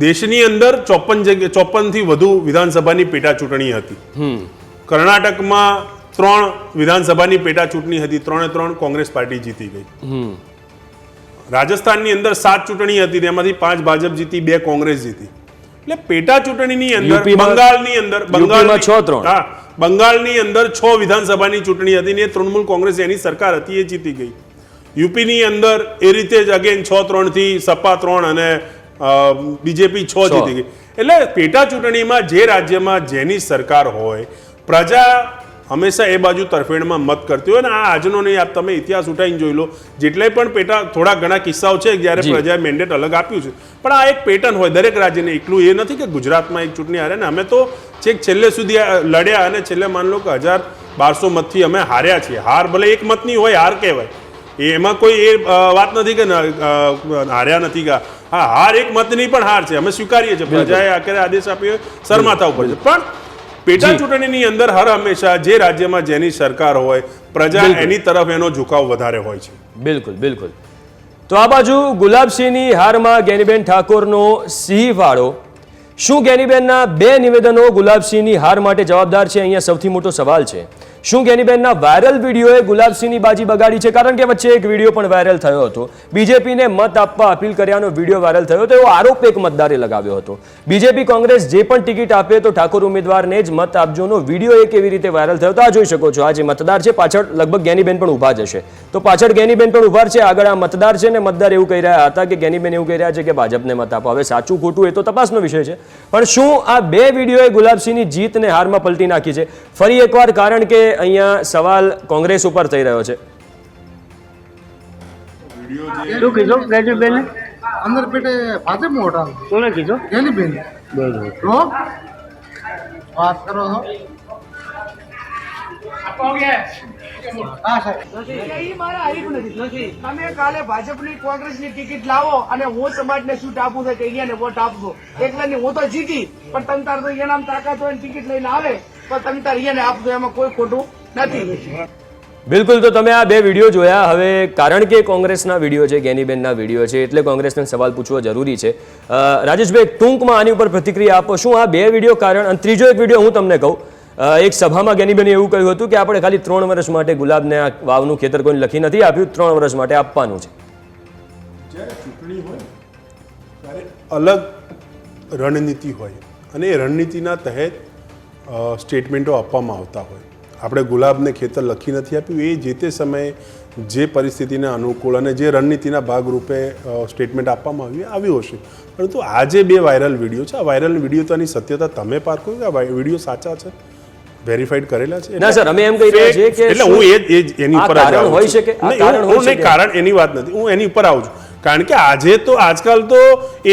દેશની અંદર 54 થી વધુ વિધાનસભાની પેટા ચૂંટણી હતી. કર્ણાટકમાં 3 વિધાનસભાની પેટા ચૂંટણી હતી, 3 કોંગ્રેસ પાર્ટી જીતી ગઈ. રાજસ્થાનની અંદર 7 ચૂંટણી હતી, તેમાંથી 5 ભાજપ જીતી, 2 કોંગ્રેસ જીતી. એટલે પેટા ચૂંટણીની અંદર બંગાળની અંદર 6 વિધાનસભાની ચૂંટણી હતી ને તૃણમૂલ કોંગ્રેસ એની સરકાર હતી એ જીતી ગઈ. યુપીની અંદર એ રીતે જ અગેન 6-3 થી સપા 3 અને બીજેપી 6 જીતી ગઈ. એટલે પેટા ચૂંટણીમાં જે રાજ્યમાં જેની સરકાર હોય, પ્રજા હંમેશા એ બાજુ તરફેણમાં મત કરતી હોય. ને આ આજનો નહીં, આપ તમે ઇતિહાસ ઉઠાવીને જોઈ લો, જેટલાય પણ પેટા થોડા ઘણા કિસ્સાઓ છે જ્યારે પ્રજાએ મેન્ડેટ અલગ આપ્યું છે. પણ આ એક પેટર્ન હોય દરેક રાજ્યને. એકલું એ નથી કે ગુજરાતમાં એક ચૂંટણી હારે ને અમે તો છેક છેલ્લે સુધી લડ્યા અને છેલ્લે માન લો કે 1200 મતથી અમે હાર્યા છીએ. હાર ભલે એક મતની હોય, હાર કહેવાય. એમાં કોઈ એ વાત નથી કે હાર્યા નથી કે હા, હાર એક મતની પણ હાર છે, અમે સ્વીકારીએ છીએ. પ્રજાએ આખરે આદેશ આપ્યો, શરમાતા ઉપર છે. પણ પેટા ચૂંટણીની અંદર હર હંમેશા જે રાજ્યમાં જેની સરકાર હોય, પ્રજા એની તરફ એનો ઝુકાવ વધારે હોય છે. બિલકુલ બિલકુલ. તો આ બાજુ ગુલાબસિંહની હારમાં જ્ઞાનીબેન ઠાકોરનો સિંહ ફાળો. શું જ્ઞાનીબેનના 2 નિવેદનો ગુલાબસિંહની હાર માટે જવાબદાર છે? અહીંયા સૌથી મોટો સવાલ છે. શું જ્ઞાનીબેનના વાયરલ વિડીયોએ ગુલાબસિંહની બાજી બગાડી છે? કારણ કે વચ્ચે એક વિડીયો પણ વાયરલ થયો હતો, બીજેપીને મત આપવા અપીલ કર્યાનો વિડીયો વાયરલ થયો હતો, એવો આરોપ એક મતદારે લગાવ્યો હતો. બીજેપી કોંગ્રેસ જે પણ ટિકિટ આપે તો ઠાકોર ઉમેદવારને જ મત આપજોનો વિડીયો એ કેવી રીતે વાયરલ થયો હતો આ જોઈ શકો છો. આ જે મતદાર છે પાછળ લગભગ જ્ઞાનીબેન પણ ઊભા જ હશે, તો પાછળ જ્ઞાનીબેન પણ ઊભા છે, આગળ આ મતદાર છે ને મતદાર એવું કહી રહ્યા હતા કે જ્ઞાનીબેન એવું કહી રહ્યા છે કે ભાજપને મત આપો. હવે સાચું ખોટું એ તો તપાસનો વિષય છે, પણ શું આ 2 વિડીયોએ ગુલાબસિંહની જીતને હારમાં પલટી નાખી છે? ફરી એકવાર, કારણ કે અહીંયા સવાલ કોંગ્રેસ ઉપર થઈ રહ્યો છે. શું કીધું જ્ઞાનીબેન? અંદર પેટે ભાજપ મોટા કોને કીધું? જ્ઞાનીબેન તો વાત કરો છો. તમે કાલે ભાજપની કોંગ્રેસની ટિકિટ લાવો અને હું સમાજને શું આપું છે કે અહીંયાને વોટ આપજો. એકલાની હું તો જીતી, પણ તમ તાર તો એનામ તાકાત હોય ટિકિટ લઈને આવે તો તમે તાર અહીંયાને આપજો, એમાં કોઈ ખોટું નથી. બિલકુલ. તો તમે આ 2 વિડીયો જોયા. હવે કારણ કે કોંગ્રેસના વિડીયો છે, જ્ઞાનીબેનના વિડીયો છે, એટલે કોંગ્રેસને સવાલ પૂછવો જરૂરી છે. રાજેશભાઈ, ટૂંકમાં આની ઉપર પ્રતિક્રિયા આપો. શું આ 2 વિડીયો કારણ? અને ત્રીજો એક વિડીયો હું તમને કહું, એક સભામાં જ્ઞાનીબેને એવું કહ્યું હતું કે આપણે ખાલી 3 વર્ષ માટે ગુલાબને આ વાવનું ખેતર કોઈને લખી નથી આપ્યું, 3 વર્ષ માટે આપવાનું છે. જ્યારે ચૂંટણી હોય ત્યારે અલગ રણનીતિ હોય અને એ રણનીતિના તહેત સ્ટેટમેન્ટો આપવામાં આવતા હોય. આપણે ગુલાબને ખેતર લખી નથી આપ્યું, એ જે તે સમયે જે પરિસ્થિતિને અનુકૂળ અને જે રણનીતિના ભાગરૂપે સ્ટેટમેન્ટ આપવામાં આવ્યું હશે. પરંતુ આ જે 2 વાયરલ વિડીયો છે, આ વાયરલ વિડીયો તો એની સત્યતા તમે પારખો કે આ વિડીયો સાચા છે, વેરીફાઈડ કરેલા છે? ના સર, અમે એમ કહી રહ્યા છીએ કે એટલે હું એની ઉપર કારણ હોઈ શકે. કારણ એની વાત નથી, હું એની ઉપર આવું છું કારણ કે આજકાલ તો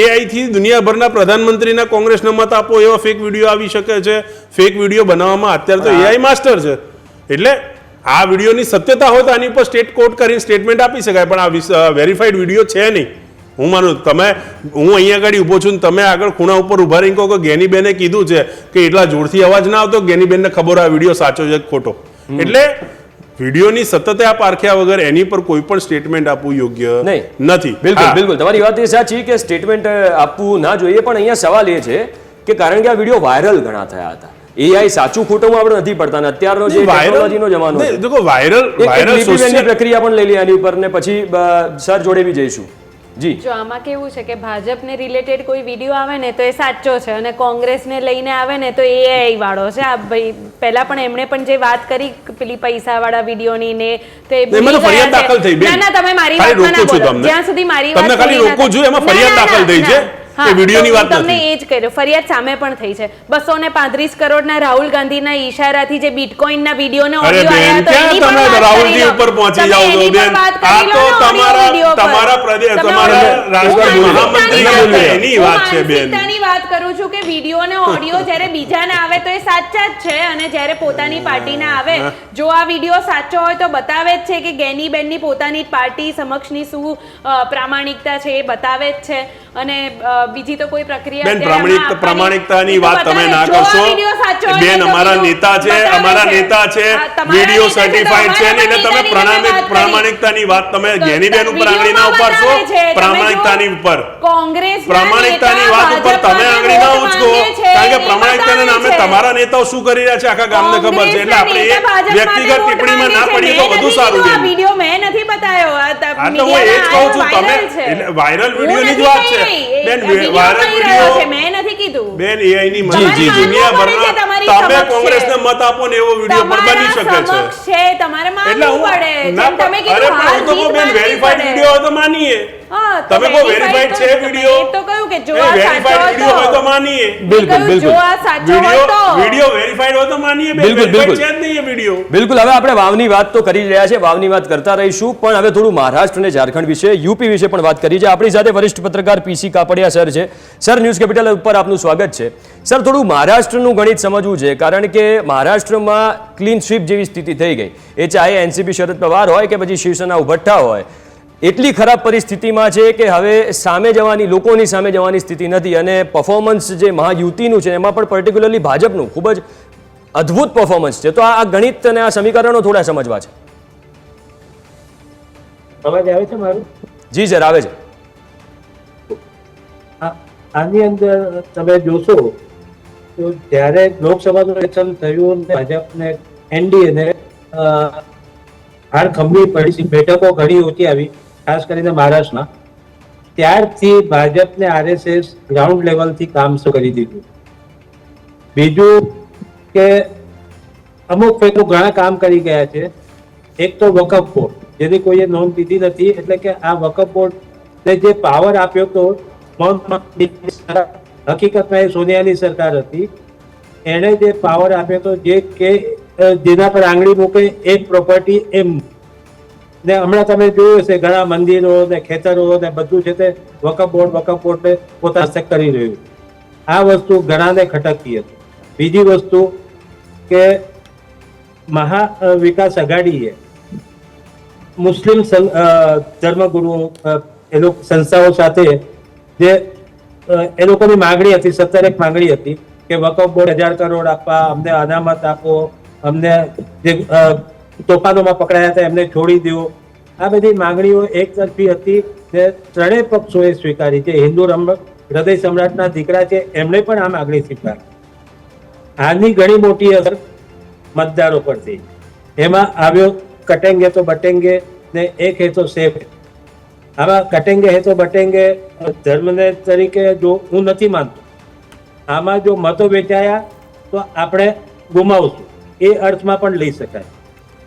AI થી દુનિયાભરના પ્રધાનમંત્રીના કોંગ્રેસના મત આપો એવા ફેક વિડીયો આવી શકે છે. ફેક વિડીયો બનાવવામાં અત્યારે તો AI માસ્ટર છે. એટલે આ વિડીયોની સત્યતા હોય તો આની ઉપર સ્ટેટ કોર્ટ કરીને સ્ટેટમેન્ટ આપી શકાય, પણ આ વેરીફાઈડ વિડીયો છે નહીં. હું માનું હું અહીંયા આગળ ઊભો છું ને તમે આગળ ખૂણા ઉપર ઊભા રહી કહો કે ગેનીબેને કીધું છે કે એટલા જોરથી અવાજ ના આવતો, ગેનીબેનને ખબર આ વિડીયો સાચો છે કે ખોટો. એટલે વિડીયોની સતત પારખ્યા વગર એની પર કોઈ પણ સ્ટેટમેન્ટ આપવું યોગ્ય નથી. બિલકુલ બિલકુલ તમારી વાત એ સાચી કે સ્ટેટમેન્ટ આપવું ના જોઈએ, પણ અહીંયા સવાલ એ છે કે કારણ કે આ વિડીયો વાયરલ ઘણા થયા હતા, AI સાચું ખોટું આપણે નથી પડતા ને અત્યારનો જે ટેકનોલોજીનો જમાનો છે. દેખો વાયરલ સોશિયલ પ્રક્રિયા પણ લઈ લઈએ આની ઉપર ને પછી સર જોડે બી જઈશું. જી જો આમાં કેવું છે કે ભાજપને રિલેટેડ કોઈ વિડીયો આવે ને તો એ સાચો છે અને કોંગ્રેસને લઈને આવે ને તો એ AI વાળો છે. આ ભાઈ પહેલા પણ એમણે પણ જે વાત કરી પેલી પૈસા વાળા વિડીયોની ને તે ફરિયાદ દાખલ થઈ. ના ના તમે મારી વાતમાં ના બોલો, જ્યાં સુધી મારી વાત તમને ખાલી રોકું છું, એમાં ફરિયાદ દાખલ થઈ છે. વિડીયોની વાત તમને એ જ કર્યો, ફરિયાદ સામે પણ થઈ છે. 235 કરોડના રાહુલ ગાંધીના ઈશારાથી જે બિટકોઇનના વિડીયોને ઓડિયો આવ્યા તો એની પણ વાત રાહુલજી ઉપર પહોંચી જાવ છો બેન. આ તો તમારા પ્રદેશ તમારા રાષ્ટ્રીય મહામંત્રી એની વાત છે બેન. હું વાત કરું છું કે વિડીયો ને ઓડિયો જ્યારે બીજાના આવે તો એ સાચા જ છે અને જ્યારે પોતાની પાર્ટીના આવે, જો આ વિડીયો સાચો હોય તો બતાવે જ છે કે ગેનીબેનની પોતાની પાર્ટી સમક્ષની શું પ્રામાણિકતા છે એ બતાવે જ છે. અને બીજી તો કોઈ પ્રક્રિયા પ્રામાણિકતાની વાત તમે ના કરશો બેન. અમારા નેતા છે વિડીયો સર્ટિફાઈડ છે ને એટલે તમે પ્રામાણિકતાની વાત તમે ગેનીબેન ઉપર આંગળી ના ઉપાડશો. પ્રામાણિકતાની ઉપર પ્રામાણિકતાની વાત ઉપર તમે આંગળી ના ઉચકો, કારણ કે પ્રામાણિકતાના નામે તમારા નેતાઓ શું કરી રહ્યા છે આખા ગામને ખબર છે. એટલે આપણે એ વ્યક્તિગત ટિપ્પણીમાં ના પડીએ તો વધુ સારું છે. વિડીયો મેં નથી બતાવ્યો, આ તો હું એ જ કહું છું, તમે વાયરલ વિડીયોની જ વાત છે બેન. વાયરલ વિડીયો મેં નથી કીધું બેન. AI ની મદદથી દુનિયાભરના તમે કોંગ્રેસને મત આપો ને એવો વિડીયો પણ બની શકે છે. તમારે માનવું પડે. તમે કીધું હાલ તો બેન વેરીફાઈડ વિડીયો હોય તો માનીએ. તમે કો વેરીફાઈડ છે વિડીયો તો કહ્યું કે જો આ વેરીફાઈડ વિડીયો હોય તો માનીએ. બિલકુલ બિલકુલ જો આ સાચો હોય તો વિડીયો વેરીફાઈડ હોય તો માનીએ. બિલકુલ બિલકુલ છે જ નહીં એ વિડીયો. બિલકુલ. હવે આપણે વાવની વાત તો કરી રહ્યા છે, વાવની વાત કરતા રહીશું, પણ હવે થોડું મહારાષ્ટ્ર અને ઝારખંડ વિશે, યુપી વિશે પણ વાત કરી છે. આપણી સાથે વરિષ્ઠ પત્રકાર PC કાપડિયા સર છે. સર, ન્યૂઝ કેપિટલ ઉપર આપનું સ્વાગત છે. સર, થોડું મહારાષ્ટ્રનું ગણિત સમજવું છે, કારણ કે મહારાષ્ટ્રમાં ક્લીન સ્વીપ જેવી સ્થિતિ થઈ ગઈ. એ ચાહે NCP શરદ પવાર હોય કે પછી શિવસેના ઉભટ્ઠા હોય, એટલી ખરાબ પરિસ્થિતિમાં છે કે હવે લોકોની સામે જવાની સ્થિતિ નથી. અને પરફોર્મન્સ જે મહાયુતિનું છે એમાં પણ પર્ટિક્યુલરલી ભાજપનું ખૂબ જ અદ્ભુત પરફોર્મન્સ છે. તો આ ગણિત અને આ સમીકરણો થોડા સમજવા છે. અવાજ આવે છે મારું? જી સર, આવે છે. આની અંદર તમે જોશો તો જ્યારે લોકસભાનું ઇલેક્શન થયું ને ભાજપને NDA ને હાર ખંભી પડી, બેઠકો ઘણી ઓછી આવી, ખાસ કરીને મહારાષ્ટ્રના, ત્યારથી ભાજપને RSS ગ્રાઉન્ડ લેવલથી કામ શરૂ કરી દીધું. બીજું કે અમુક ફેરો ઘણા કામ કરી ગયા છે. એક તો વકફ બોર્ડ, જેની કોઈએ નોંધ લીધી નથી, એટલે કે આ વકફ બોર્ડને જે પાવર આપ્યો તો હકીકતમાં એ સોનિયાની સરકાર હતી, એણે જે પાવર આપ્યો તો જે કે જેના પર આંગળી મૂકે એ પ્રોપર્ટી એમ. ને હમણાં તમે જોયું હશે ઘણા મંદિરો ને ખેતરો ને બધું છે તે વકફ બોર્ડ પોતા હસ્તક કરી રહ્યું. આ વસ્તુ ઘણાને ખટકતી હતી. બીજી વસ્તુ કે મહા વિકાસ અઘાડીએ મુસ્લિમ ધર્મગુરુઓ એ લોકો સંસ્થાઓ સાથે જે એ લોકોની માંગણી હતી, 17 માંગણી હતી કે વકફ બોર્ડ 1000 કરોડ આપવા, અમને અનામત આપો, અમને જે તોફાનોમાં પકડાયા હતા એમને છોડી દો. આ બધી માંગણીઓ એક તરફી હતી ને ત્રણેય પક્ષોએ સ્વીકારી છે. હિન્દુ હૃદય સમ્રાટના દીકરા છે એમણે પણ આ માંગણી સ્વીકારી. આની ઘણી મોટી અસર મતદારો પર થઈ. એમાં આવ્યો કટેંગે તો બટેંગે ને એક હે તો સેફ. આમાં કટેંગે હે તો બટેંગે ધર્મને તરીકે જો હું નથી માનતો, આમાં જો મતો વેચાયા તો આપણે ગુમાવશું એ અર્થમાં પણ લઈ શકાય.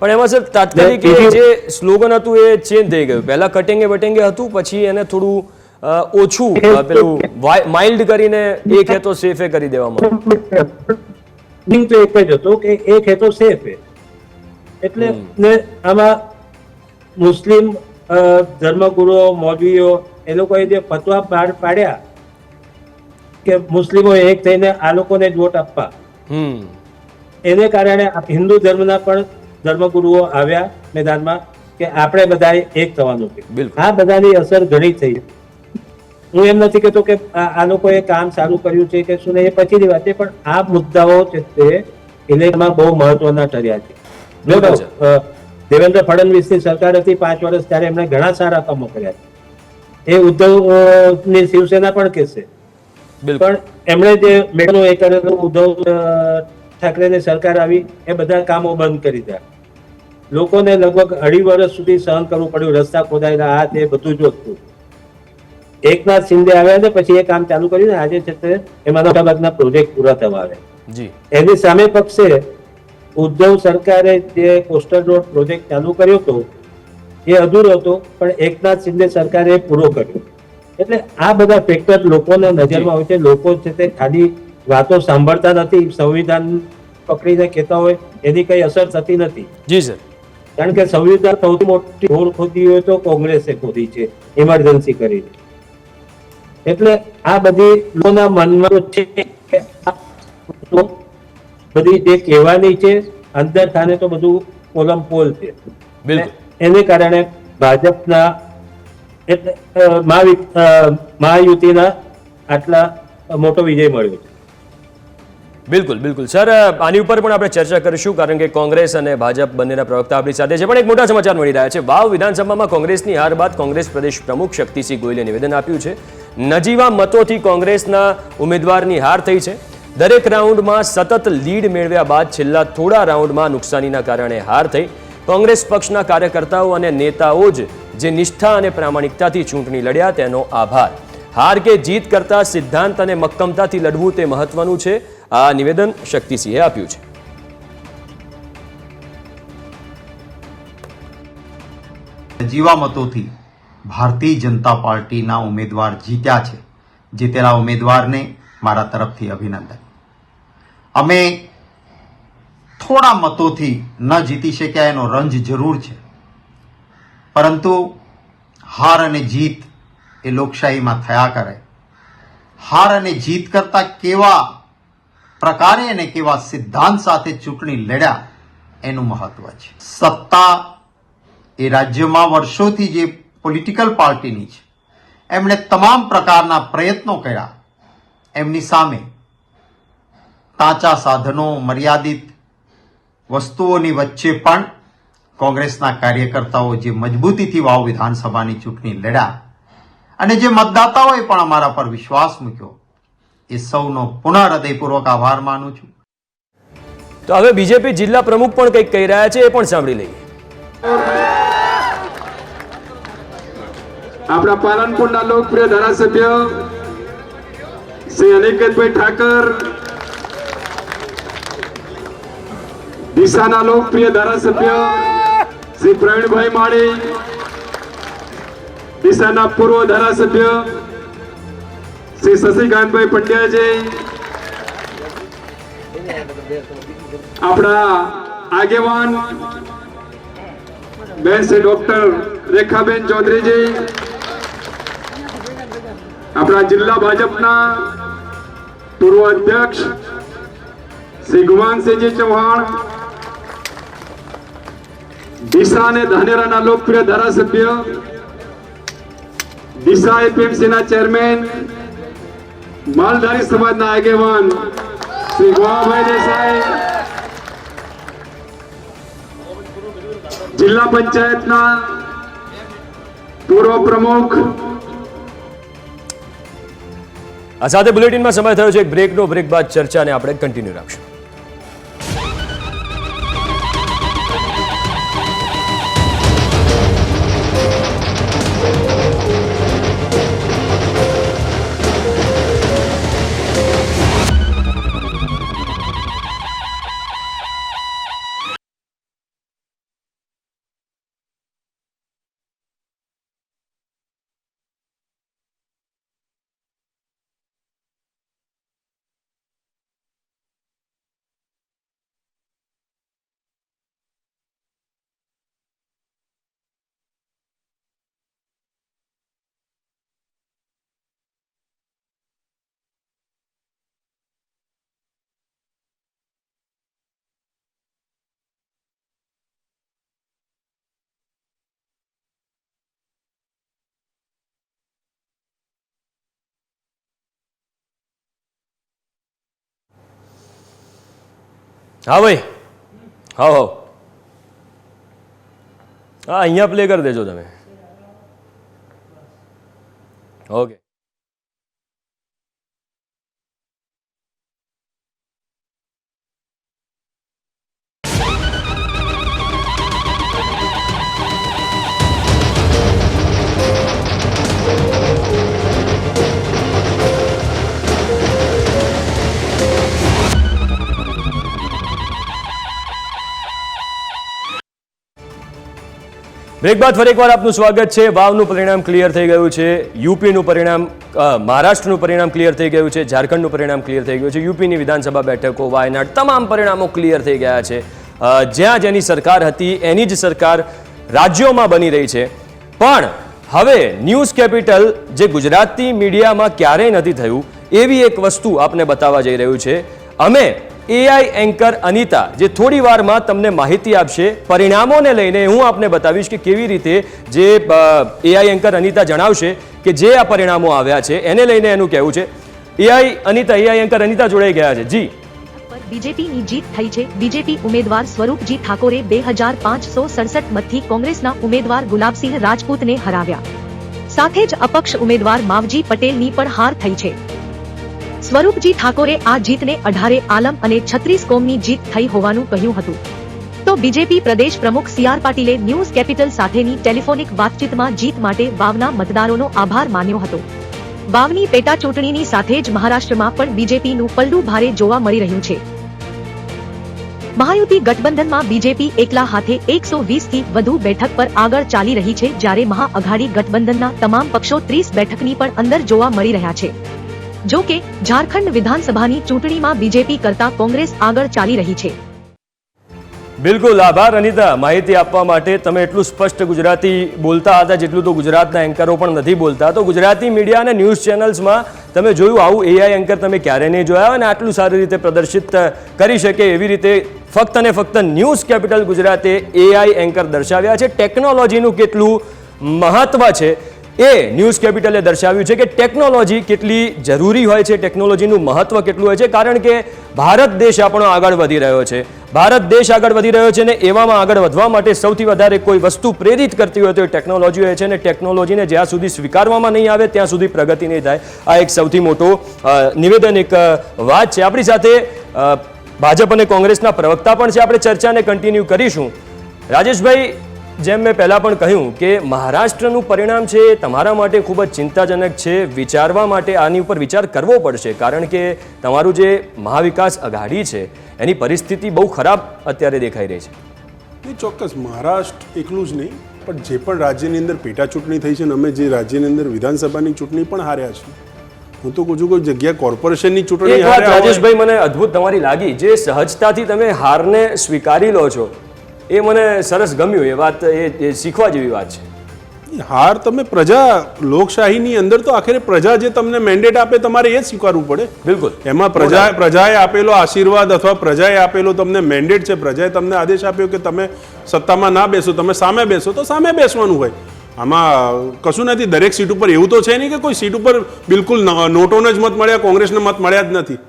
પણ એમાં સર તાત્કાલિક જે સ્લોગન હતું એ ચેન્જ થઈ ગયું. પહેલા કટેંગે બટેંગે હતું, પછી એને થોડું ઓછું પેલું માઇલ્ડ કરીને એક હે તો સેફ કરી દેવામાં. તો એક જ હતો કે એક હે તો સેફ. એટલે ને આમાં મુસ્લિમ ધર્મગુરુઓ મૌલવીઓ એ લોકોએ જે ફતવા બહાર પાડ્યા કે મુસ્લિમો એક થઈને આ લોકોને જ વોટ આપવા, એને કારણે હિન્દુ ધર્મના પણ ધર્મગુરુઓ આવ્યા મેદાનમાં કે આપણે બધાએ એક થવાનું છે. આ બધાની અસર ઘણી થઈ. હું એમ નથી કહેતો કે આ લોકોએ કામ સારું કર્યું છે કે શું, એ પછીની વાત છે, પણ આ મુદ્દાઓ છે તે ઇલેક્શનમાં બહુ મહત્વના ઠર્યા છે. જો દેવેન્દ્ર ફડણવીસની સરકાર હતી 5 વર્ષ, ત્યારે એમણે ઘણા સારા કામો કર્યા છે. એ ઉદ્ધવની શિવસેના પણ કહેશે, પણ એમણે જે મેળો એ કરેલું, ઉદ્ધવ ઠાકરેની સરકાર આવી એ બધા કામો બંધ કરી દીધા. લોકોને લગભગ 2.5 વર્ષ સુધી સહન કરવું પડ્યું, રસ્તા ખોદાયેલા, આ તે બધું જ હતું. એકનાથ શિંદે આવ્યા ને પછી એ કામ ચાલુ કર્યું ને આજે છે તે એમાં મોટાભાગના પ્રોજેક્ટ પૂરા થવા આવ્યા. એની સામે પક્ષે ઉદ્ધવ સરકારે જે કોસ્ટલ રોડ પ્રોજેક્ટ ચાલુ કર્યો હતો એ અધૂરો હતો, પણ એકનાથ શિંદે સરકારે પૂરો કર્યો. એટલે આ બધા ફેક્ટર લોકોના નજરમાં હોય છે. લોકો છે તે ખાલી વાતો સાંભળતા નથી, સંવિધાન પકડીને કહેતા હોય એની કઈ અસર થતી નથી. જી સર. કારણ કે સંવિધાન સૌથી મોટી હોડ ખોદી હોય તો કોંગ્રેસે ખોદી છે ઇમરજન્સી કરીને. એટલે આ બધી લોકોના મનમાં છે કે બધી જે કહેવાની છે અંદર થાને તો બધું પોલમ પોલ છે. એને કારણે ભાજપના એટલે મહાયુતિના આટલા મોટો વિજય મળ્યો છે. બિલકુલ બિલકુલ સર, આની ઉપર પણ આપણે ચર્ચા કરીશું, કારણ કે કોંગ્રેસ અને ભાજપ બંનેના પ્રવક્તા આપણી સાથે છે. પણ એક મોટા સમાચાર મળી રહ્યા છે. વાવ વિધાનસભામાં કોંગ્રેસની હાર બાદ કોંગ્રેસ પ્રદેશ પ્રમુખ શક્તિસિંહ ગોયલે નિવેદન આપ્યું છે. નજીવા મતોથી કોંગ્રેસના ઉમેદવારની હાર થઈ છે. દરેક રાઉન્ડમાં સતત લીડ મેળવ્યા બાદ છેલ્લા થોડા રાઉન્ડમાં નુકસાનીના કારણે હાર થઈ. કોંગ્રેસ પક્ષના કાર્યકર્તાઓ અને નેતાઓ જ જે નિષ્ઠા અને પ્રામાણિકતાથી ચૂંટણી લડ્યા તેનો આભાર. હાર કે જીત કરતા સિદ્ધાંત અને મક્કમતાથી લડવું તે મહત્વનું છે. આ નિવેદન શક્તિસિંહે આપ્યું છે. નજીવા મતોથી ભારતીય જનતા પાર્ટીના ઉમેદવાર જીત્યા છે. જીતેલા ઉમેદવારને મારા તરફથી અભિનંદન. અમે થોડા મતોથી ન જીતી શક્યા એનો રંજ જરૂર છે, પરંતુ હાર અને જીત એ લોકશાહીમાં થયા કરે. હાર અને જીત કરતા કેવા પ્રકારે અને કેવા સિદ્ધાંત સાથે ચૂંટણી લડ્યા એનું મહત્વ છે. સત્તા એ રાજ્યમાં વર્ષોથી જે પોલિટિકલ પાર્ટીની છે, એમણે તમામ પ્રકારના પ્રયત્નો કર્યા. એમની સામે કાચા સાધનો, મર્યાદિત વસ્તુઓની વચ્ચે પણ કોંગ્રેસના કાર્યકર્તાઓ જે મજબૂતીથી વાવ વિધાનસભાની ચૂંટણી લડ્યા અને જે મતદાતાઓએ પણ અમારા પર વિશ્વાસ મૂક્યો, એ સૌનો પુનઃ હૃદયપૂર્વક આભાર માનું છું. તો હવે બીજેપી જિલ્લા પ્રમુખ પણ કંઈક કહી રહ્યા છે, એ પણ સાંભળી લઈએ. આપણા પાલનપુરના લોકપ્રિય ધારાસભ્ય શ્રી અનિકેતભાઈ ઠાકર, ડીસાના લોકપ્રિય ધારાસભ્ય શ્રી પ્રવીણભાઈ માળી, ડીસાના પૂર્વ ધારાસભ્ય શ્રી શશિકાંતભાઈ પંડ્યાજી, આપણા આગેવાન બેન શ્રી ડોક્ટર રેખાબેન ચૌધરીજી, આપણા જિલ્લા ભાજપના પૂર્વ અધ્યક્ષ શ્રી ગુમાનસિંહજી ચૌહાણ, ડીસા અને ધાનેરાના લોકપ્રિય ધારાસભ્ય, ડીસા એપીએમસીના ચેરમેન, માલધારી સમાજના આગેવાન શ્રી ગોવાભાઈ દેસાઈ, જિલ્લા પંચાયતના પૂર્વ પ્રમુખ. આ સાથે બુલેટિનમાં સમય થયો છે એક બ્રેકનો. બ્રેક બાદ ચર્ચાને આપણે કન્ટિન્યુ રાખશું. હા ભાઈ, હા હા હા, અહીંયા પ્લે કરી દેજો તમે. ઓકે. બ્રેક બાદ ફરી એકવાર આપનું સ્વાગત છે. વાવનું પરિણામ ક્લિયર થઈ ગયું છે, યુપીનું પરિણામ, મહારાષ્ટ્રનું પરિણામ ક્લિયર થઈ ગયું છે, ઝારખંડનું પરિણામ ક્લિયર થઈ ગયું છે, યુપીની વિધાનસભા બેઠકો, વાયનાડ, તમામ પરિણામો ક્લિયર થઈ ગયા છે. જ્યાં જેની સરકાર હતી એની જ સરકાર રાજ્યોમાં બની રહી છે. પણ હવે ન્યૂઝ કેપિટલ જે ગુજરાતી મીડિયામાં ક્યારેય નથી થયું એવી એક વસ્તુ આપને બતાવવા જઈ રહ્યું છે. અમે એઆઈ એન્કર અનિતા જે થોડી વારમાં તમને માહિતી આપશે પરિણામોને લઈને, હું આપને બતાવીશ કે કેવી રીતે જે એઆઈ એન્કર અનિતા જણાવશે કે જે આ પરિણામો આવ્યા છે એને લઈને એનું કહેવું છે. એઆઈ એન્કર અનિતા જોડાઈ ગયા છે. જી, બીજેપીની જીત થઈ છે. બીજેપી ઉમેદવાર સ્વરૂપજી ઠાકોરે 2567 મતથી કોંગ્રેસના ઉમેદવાર ગુલાબસિંહ રાજપૂતને હરાવ્યા. સાથે જ અપક્ષ ઉમેદવાર માવજી પટેલની પણ હાર થઈ છે. સ્વરૂપજી ઠાકોરે આ જીતને 18 આલમ અને 36 કોમની જીત થઈ હોવાનું કહ્યું હતું. તો બીજેપી પ્રદેશ પ્રમુખ CR પાટીલે ન્યૂઝ કેપિટલ સાથેની ટેલિફોનિક વાતચીતમાં જીત માટે વાવના મતદારોનો આભાર માન્યો હતો. વાવની પેટા ચૂંટણીની સાથે જ મહારાષ્ટ્રમાં પણ બીજેપીનું પલડું ભારે જોવા મળી રહ્યું છે. મહાયુતિ ગઠબંધનમાં બીજેપી એકલા હાથે 120 થી વધુ બેઠક પર આગળ ચાલી રહી છે, જ્યારે મહાઅઘાડી ગઠબંધનના તમામ પક્ષો 30 બેઠકની પણ અંદર જોવા મળી રહ્યા છે. જો કે ઝારખંડ વિધાનસભાની ચૂંટણીમાં બીજેપી કરતા કોંગ્રેસ આગળ ચાલી રહી છે. બિલકુલ, આભાર અનિતા માહિતી આપવા માટે. તમે એટલું સ્પષ્ટ ગુજરાતી બોલતા હતા જેટલું તો ગુજરાતના એન્કરો પણ નથી બોલતા. તો ગુજરાતી મીડિયા અને ન્યૂઝ ચેનલ્સમાં તમે જોયું આવું એઆઈ એન્કર તમે ક્યારે નહીં જોયા અને આટલું સારી રીતે પ્રદર્શિત કરી શકે એવી રીતે ફક્ત અને ફક્ત ન્યૂઝ કેપિટલ ગુજરાતે એઆઈ એન્કર દર્શાવ્યા છે. ટેકનોલોજીનું કેટલું મહત્વ છે એ ન્યૂઝ કેપિટલે દર્શાવ્યું છે કે ટેકનોલોજી કેટલી જરૂરી હોય છે, ટેકનોલોજીનું મહત્વ કેટલું હોય છે. કારણ કે ભારત દેશ આપણો આગળ વધી રહ્યો છે, ભારત દેશ આગળ વધી રહ્યો છે ને એવામાં આગળ વધવા માટે સૌથી વધારે કોઈ વસ્તુ પ્રેરિત કરતી હોય તો એ ટેકનોલોજી હોય છે. અને ટેકનોલોજીને જ્યાં સુધી સ્વીકારવામાં નહીં આવે ત્યાં સુધી પ્રગતિ નહીં થાય. આ એક સૌથી મોટો નિવેદન, એક વાત છે. આપણી સાથે ભાજપ અને કોંગ્રેસના પ્રવક્તા પણ છે. આપણે ચર્ચાને કન્ટિન્યુ કરીશું. રાજેશભાઈ, જેમ મેં પહેલાં પણ કહ્યું કે મહારાષ્ટ્રનું પરિણામ છે તમારા માટે ખૂબ જ ચિંતાજનક છે. વિચારવા માટે આની ઉપર વિચાર કરવો પડશે, કારણ કે તમારું જે મહાવિકાસ અઘાડી છે એની પરિસ્થિતિ બહુ ખરાબ અત્યારે દેખાઈ રહી છે. એ ચોક્કસ મહારાષ્ટ્ર એકલું જ નહીં, પણ જે પણ રાજ્યની અંદર પેટા ચૂંટણી થઈ છે ને અમે જે રાજ્યની અંદર વિધાનસભાની ચૂંટણી પણ હાર્યા છે. હું તો કહું છું કોઈ જગ્યાએ કોર્પોરેશનની ચૂંટણી હાર્યા. રાજેશભાઈ, મને અદ્ભુત તમારી લાગી જે સહજતાથી તમે હારને સ્વીકારી લો છો એ મને સરસ ગમ્યું. એ વાત એ શીખવા જેવી વાત છે. હાર તમે પ્રજા, લોકશાહીની અંદર તો આખરે પ્રજા જે તમને મેન્ડેટ આપે તમારે એ જ સ્વીકારવું પડે. બિલકુલ, એમાં પ્રજાએ આપેલો આશીર્વાદ અથવા પ્રજાએ આપેલો તમને મેન્ડેટ છે, પ્રજાએ તમને આદેશ આપ્યો કે તમે સત્તામાં ના બેસો, તમે સામે બેસો, તો સામે બેસવાનું હોય. આમાં કશું નથી. દરેક સીટ ઉપર એવું તો છે નહીં કે કોઈ સીટ ઉપર બિલકુલ નોટોને જ મત મળ્યા, કોંગ્રેસને મત મળ્યા જ નથી.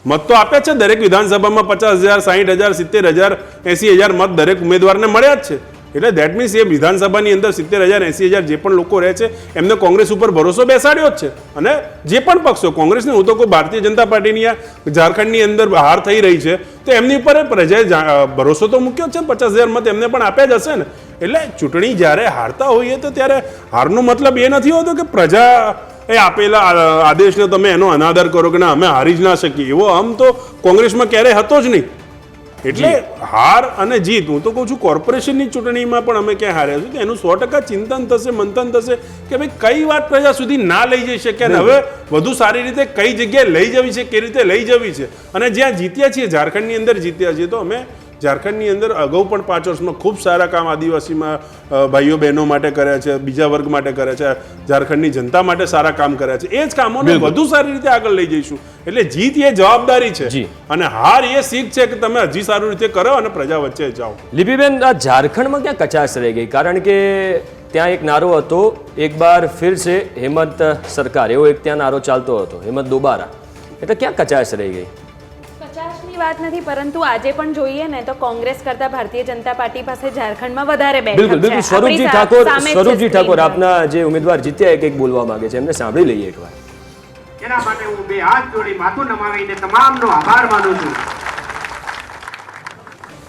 મત તો આપ્યા છે દરેક વિધાનસભામાં 50,000, 60,000, 70,000, 80,000 મત દરેક ઉમેદવારને મળ્યા જ છે. એટલે દેટ મીન્સ એ વિધાનસભાની અંદર 70,000, 80,000 જે પણ લોકો રહે છે એમને કોંગ્રેસ ઉપર ભરોસો બેસાડ્યો જ છે. અને જે પણ પક્ષો કોંગ્રેસને, હું તો કોઈ ભારતીય જનતા પાર્ટીની આ ઝારખંડની અંદર હાર થઈ રહી છે તો એમની ઉપર પ્રજાએ ભરોસો તો મૂક્યો જ છે. 50,000 મત એમને પણ આપ્યા જ હશે ને. એટલે ચૂંટણી જ્યારે હારતા હોઈએ તો ત્યારે હારનો મતલબ એ નથી હોતો કે પ્રજા એ આપેલા આદેશને તમે એનો અનાદર કરો કે ના અમે હારી જ ના શકીએ. એવો આમ તો કોંગ્રેસમાં ક્યારેય હતો જ નહીં. એટલે હાર અને જીત, હું તો કહું છું કોર્પોરેશનની ચૂંટણીમાં પણ અમે ક્યાં હાર્યા છું એનું 100% ચિંતન થશે, મંથન થશે કે ભાઈ કઈ વાત પ્રજા સુધી ના લઈ જઈ શકે અને હવે વધુ સારી રીતે કઈ જગ્યાએ લઈ જવી છે, કઈ રીતે લઈ જવી છે. અને જ્યાં જીત્યા છીએ, ઝારખંડની અંદર જીત્યા છીએ, તો અમે ઝારખંડની અંદર અગાઉ પણ 5 વર્ષમાં ખૂબ સારા કામ આદિવાસીમાં ભાઈઓ બહેનો માટે કર્યા છે, બીજા વર્ગ માટે કર્યા છે, ઝારખંડની જનતા માટે સારા કામ કર્યા છે. એ જ કામોને વધુ સારી રીતે આગળ લઈ જઈશું. એટલે જીત એ જવાબદારી છે અને હાર એ શીખ છે કે તમે હજી સારી રીતે કરો અને પ્રજા વચ્ચે જાઓ. લિપિબેન, આ ઝારખંડમાં ક્યાં કચાશ રહી ગઈ? કારણ કે ત્યાં એક નારો હતો, એક બાર ફિર સે હેમંત સરકાર, એવો એક ત્યાં નારો ચાલતો હતો, હેમંત દોબારા. એટલે ક્યાં કચાશ રહી ગઈ? કચાશની ની વાત નથી, પરંતુ આજે પણ જોઈએ ને તો કોંગ્રેસ કરતા ભારતીય જનતા પાર્ટી પાસે ઝારખંડમાં વધારે બિલકુલ બેઠક બિલકુલ. છે. સ્વરૂપજી આપણી ઠાકોર, સામે જ છે સ્વરૂપજી ઠાકોર, screen પર. આપના જે ઉમેદવાર જીત્યા એક બોલવા માંગે છે, એમને સાંભળી લઈએ એકવાર. એના માટે હું બે હાથ જોડી માથું નમાવીને તમામનો આભાર માનું છું.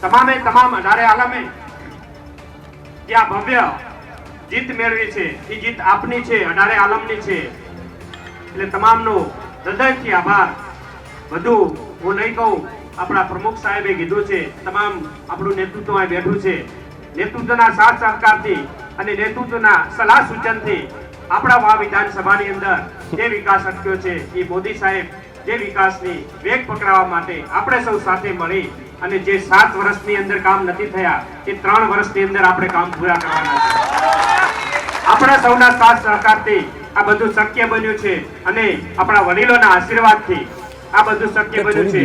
તમામે તમામ અઢારે આલમે જે આ ભવ્ય જીત મેળવી છે એ જીત આપની છે, અઢારે આલમની છે. એટલે તમામનો હૃદયથી આભાર. વધુ હું નહીં કહું, આપણા પ્રમુખ સાહેબે કીધું છે, તમામ આપણું નેતૃત્વ અહીં બેઠું છે. નેતૃત્વના સાથ સહકારથી અને નેતૃત્વના સલાહ સૂચનથી આપણા વા વિધાનસભાની અંદર જે વિકાસ અટક્યો છે એ મોદી સાહેબ જે વિકાસની વેગ પકડાવવા માટે આપણે સૌ સાથે મળી અને જે 7 વર્ષની અંદર કામ નથી થયા એ 3 વર્ષની અંદર આપણે કામ પૂરા કરવાના છે. આપણા સૌના સાથ સહકારથી આ બધું શક્ય બન્યું છે અને આપણા વડીલોના આશીર્વાદથી આ બધું શક્ય બન્યું છે.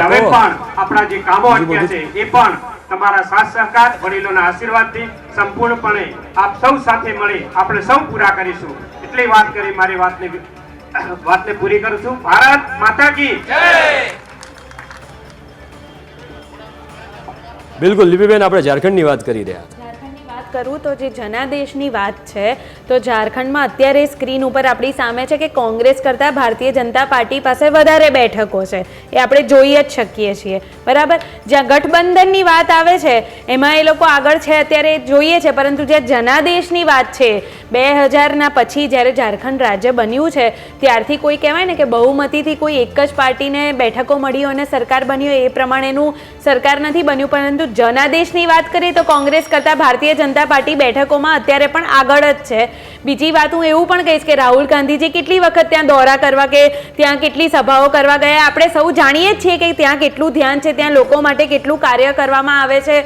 હવે પણ આપણા જે કામો અટક્યા છે એ પણ તમારા સાથ સહકાર, વડીલોના આશીર્વાદથી સંપૂર્ણપણે આપ સૌ સાથે મળી આપણે સૌ પૂરા કરીશું. એટલી વાત કરી મારી વાતને પૂરી કરું છું. ભારત માતા કી જય. બિલકુલ લીપીબેન, આપણે ઝારખંડની વાત કરી રહ્યા હતા. ઝારખંડની વાત કરું તો જે જનાદેશની વાત છે, તો ઝારખંડમાં અત્યારે સ્ક્રીન ઉપર આપણી સામે છે કે કોંગ્રેસ કરતાં ભારતીય જનતા પાર્ટી પાસે વધારે બેઠકો છે, એ આપણે જોઈ જ શકીએ છીએ, બરાબર. જ્યાં ગઠબંધનની વાત આવે છે એમાં એ લોકો આગળ છે અત્યારે જોઈએ છે, પરંતુ જ્યાં જનાદેશની વાત છે 2000ના પછી જ્યારે ઝારખંડ રાજ્ય બન્યું છે ત્યારથી કોઈ કહેવાય ને કે બહુમતીથી કોઈ એક જ પાર્ટીને બેઠકો મળી અને સરકાર બન્યો એ પ્રમાણેનું સરકાર નથી બન્યું. પરંતુ જનાદેશની વાત કરીએ તો કોંગ્રેસ કરતાં ભારતીય જનતા પાર્ટી બેઠકોમાં અત્યારે પણ આગળ જ છે. બીજી વાત હું એવું પણ કહીશ કે રાહુલ ગાંધીજી કેટલી વખત ત્યાં દોરા કરવા કે ત્યાં કેટલી સભાઓ કરવા ગયા, આપણે સૌ જાણીએ જ છીએ કે ત્યાં કેટલું ધ્યાન છે, ત્યાં લોકો માટે કેટલું કાર્ય કરવામાં આવે છે.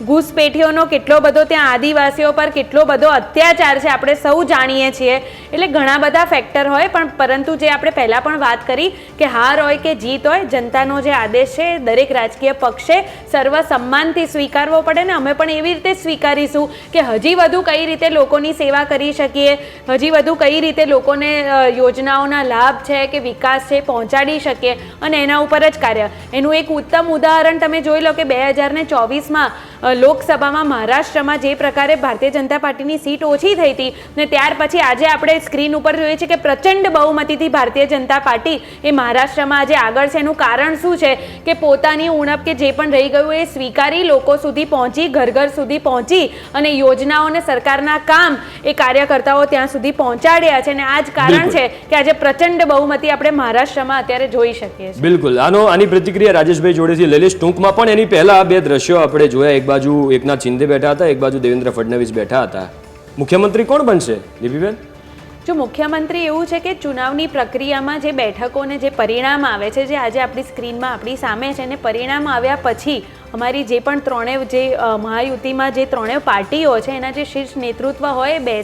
ઘૂસપેઠીઓનો કેટલો બધો ત્યાં આદિવાસીઓ પર કેટલો બધો અત્યાચાર છે આપણે સૌ જાણીએ છીએ. એટલે ઘણા બધા ફેક્ટર હોય, પણ પરંતુ જે આપણે પહેલાં પણ વાત કરી કે હાર હોય કે જીત હોય, જનતાનો જે આદેશ છે દરેક રાજકીય પક્ષે સર્વ સન્માનથી સ્વીકારવો પડે ને અમે પણ એવી રીતે સ્વીકારીશું કે હજી વધુ કઈ રીતે લોકોની સેવા કરી શકીએ, હજી વધુ કઈ રીતે લોકોને યોજનાઓના લાભ છે કે વિકાસ છે પહોંચાડી શકીએ અને એના ઉપર જ કાર્ય. એનું એક ઉત્તમ ઉદાહરણ તમે જોઈ લો કે 2024માં લોકસભામાં મહારાષ્ટ્રમાં જે પ્રકારે ભારતીય જનતા પાર્ટીની સીટ ઓછી થઈ હતી ને ત્યાર પછી આજે આપણે સ્ક્રીન ઉપર જોઈએ છે કે પ્રચંડ બહુમતીથી ભારતીય જનતા પાર્ટી એ મહારાષ્ટ્રમાં આજે આગળ છે. એનું કારણ શું છે કે પોતાની ઉણપ કે જે પણ રહી ગયું એ સ્વીકારી લોકો સુધી પહોંચી, ઘર ઘર સુધી પહોંચી અને યોજનાઓને સરકારના કામ એ કાર્યકર્તાઓ ત્યાં સુધી પહોંચાડ્યા છે અને આ જ કારણ છે કે આજે પ્રચંડ બહુમતી આપણે મહારાષ્ટ્રમાં અત્યારે જોઈ શકીએ છીએ. બિલકુલ. આની પ્રતિક્રિયા રાજેશભાઈ જોડેથી લઈ લઈશ ટૂંકમાં, પણ એની પહેલા બે દ્રશ્યો આપણે જોયા. એક બાજુ એકનાથ શિંદે બેઠા હતા, એક બાજુ દેવેન્દ્ર ફડણવીસ બેઠા હતા. મુખ્યમંત્રી કોણ બનશે લીપીબેન? જો મુખ્યમંત્રી એવું છે કે ચુનાવની પ્રક્રિયામાં જે બેઠકોને જે પરિણામ આવે છે, જે આજે આપણી સ્ક્રીનમાં આપણી સામે છે, અને પરિણામ આવ્યા પછી અમારી જે પણ ત્રણેય જે મહાયુતિમાં જે ત્રણેય પાર્ટીઓ છે એના જે શીર્ષ નેતૃત્વ હોય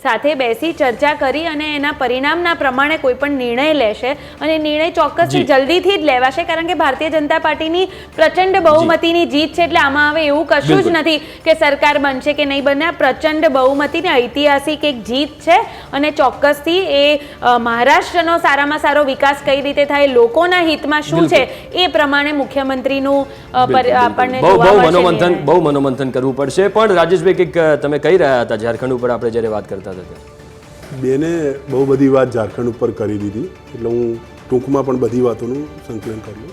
સાથે બેસી ચર્ચા કરી અને એના પરિણામના પ્રમાણે કોઈ પણ નિર્ણય લેશે અને નિર્ણય ચોક્કસથી જલ્દીથી જ લેવાશે, કારણ કે ભારતીય જનતા પાર્ટીની પ્રચંડ બહુમતીની જીત છે. એટલે આમાં હવે એવું કશું જ નથી કે સરકાર બનશે કે નહીં બને. પ્રચંડ બહુમતીની ઐતિહાસિક એક જીત છે અને ચોક્કસથી એ મહારાષ્ટ્રનો સારામાં સારો વિકાસ કઈ રીતે થાય, લોકોના હિતમાં શું છે એ પ્રમાણે મુખ્યમંત્રીનું આપણને બહુ મનોમંથન કરવું પડશે. પણ રાજેશભાઈ કંઈક તમે કહી રહ્યા હતા ઝારખંડ ઉપર આપણે જ્યારે વાત કરતા હતા. બેને બહુ બધી વાત ઝારખંડ ઉપર કરી દીધી, એટલે હું ટૂંકમાં પણ બધી વાતોનું સંકલન કર્યું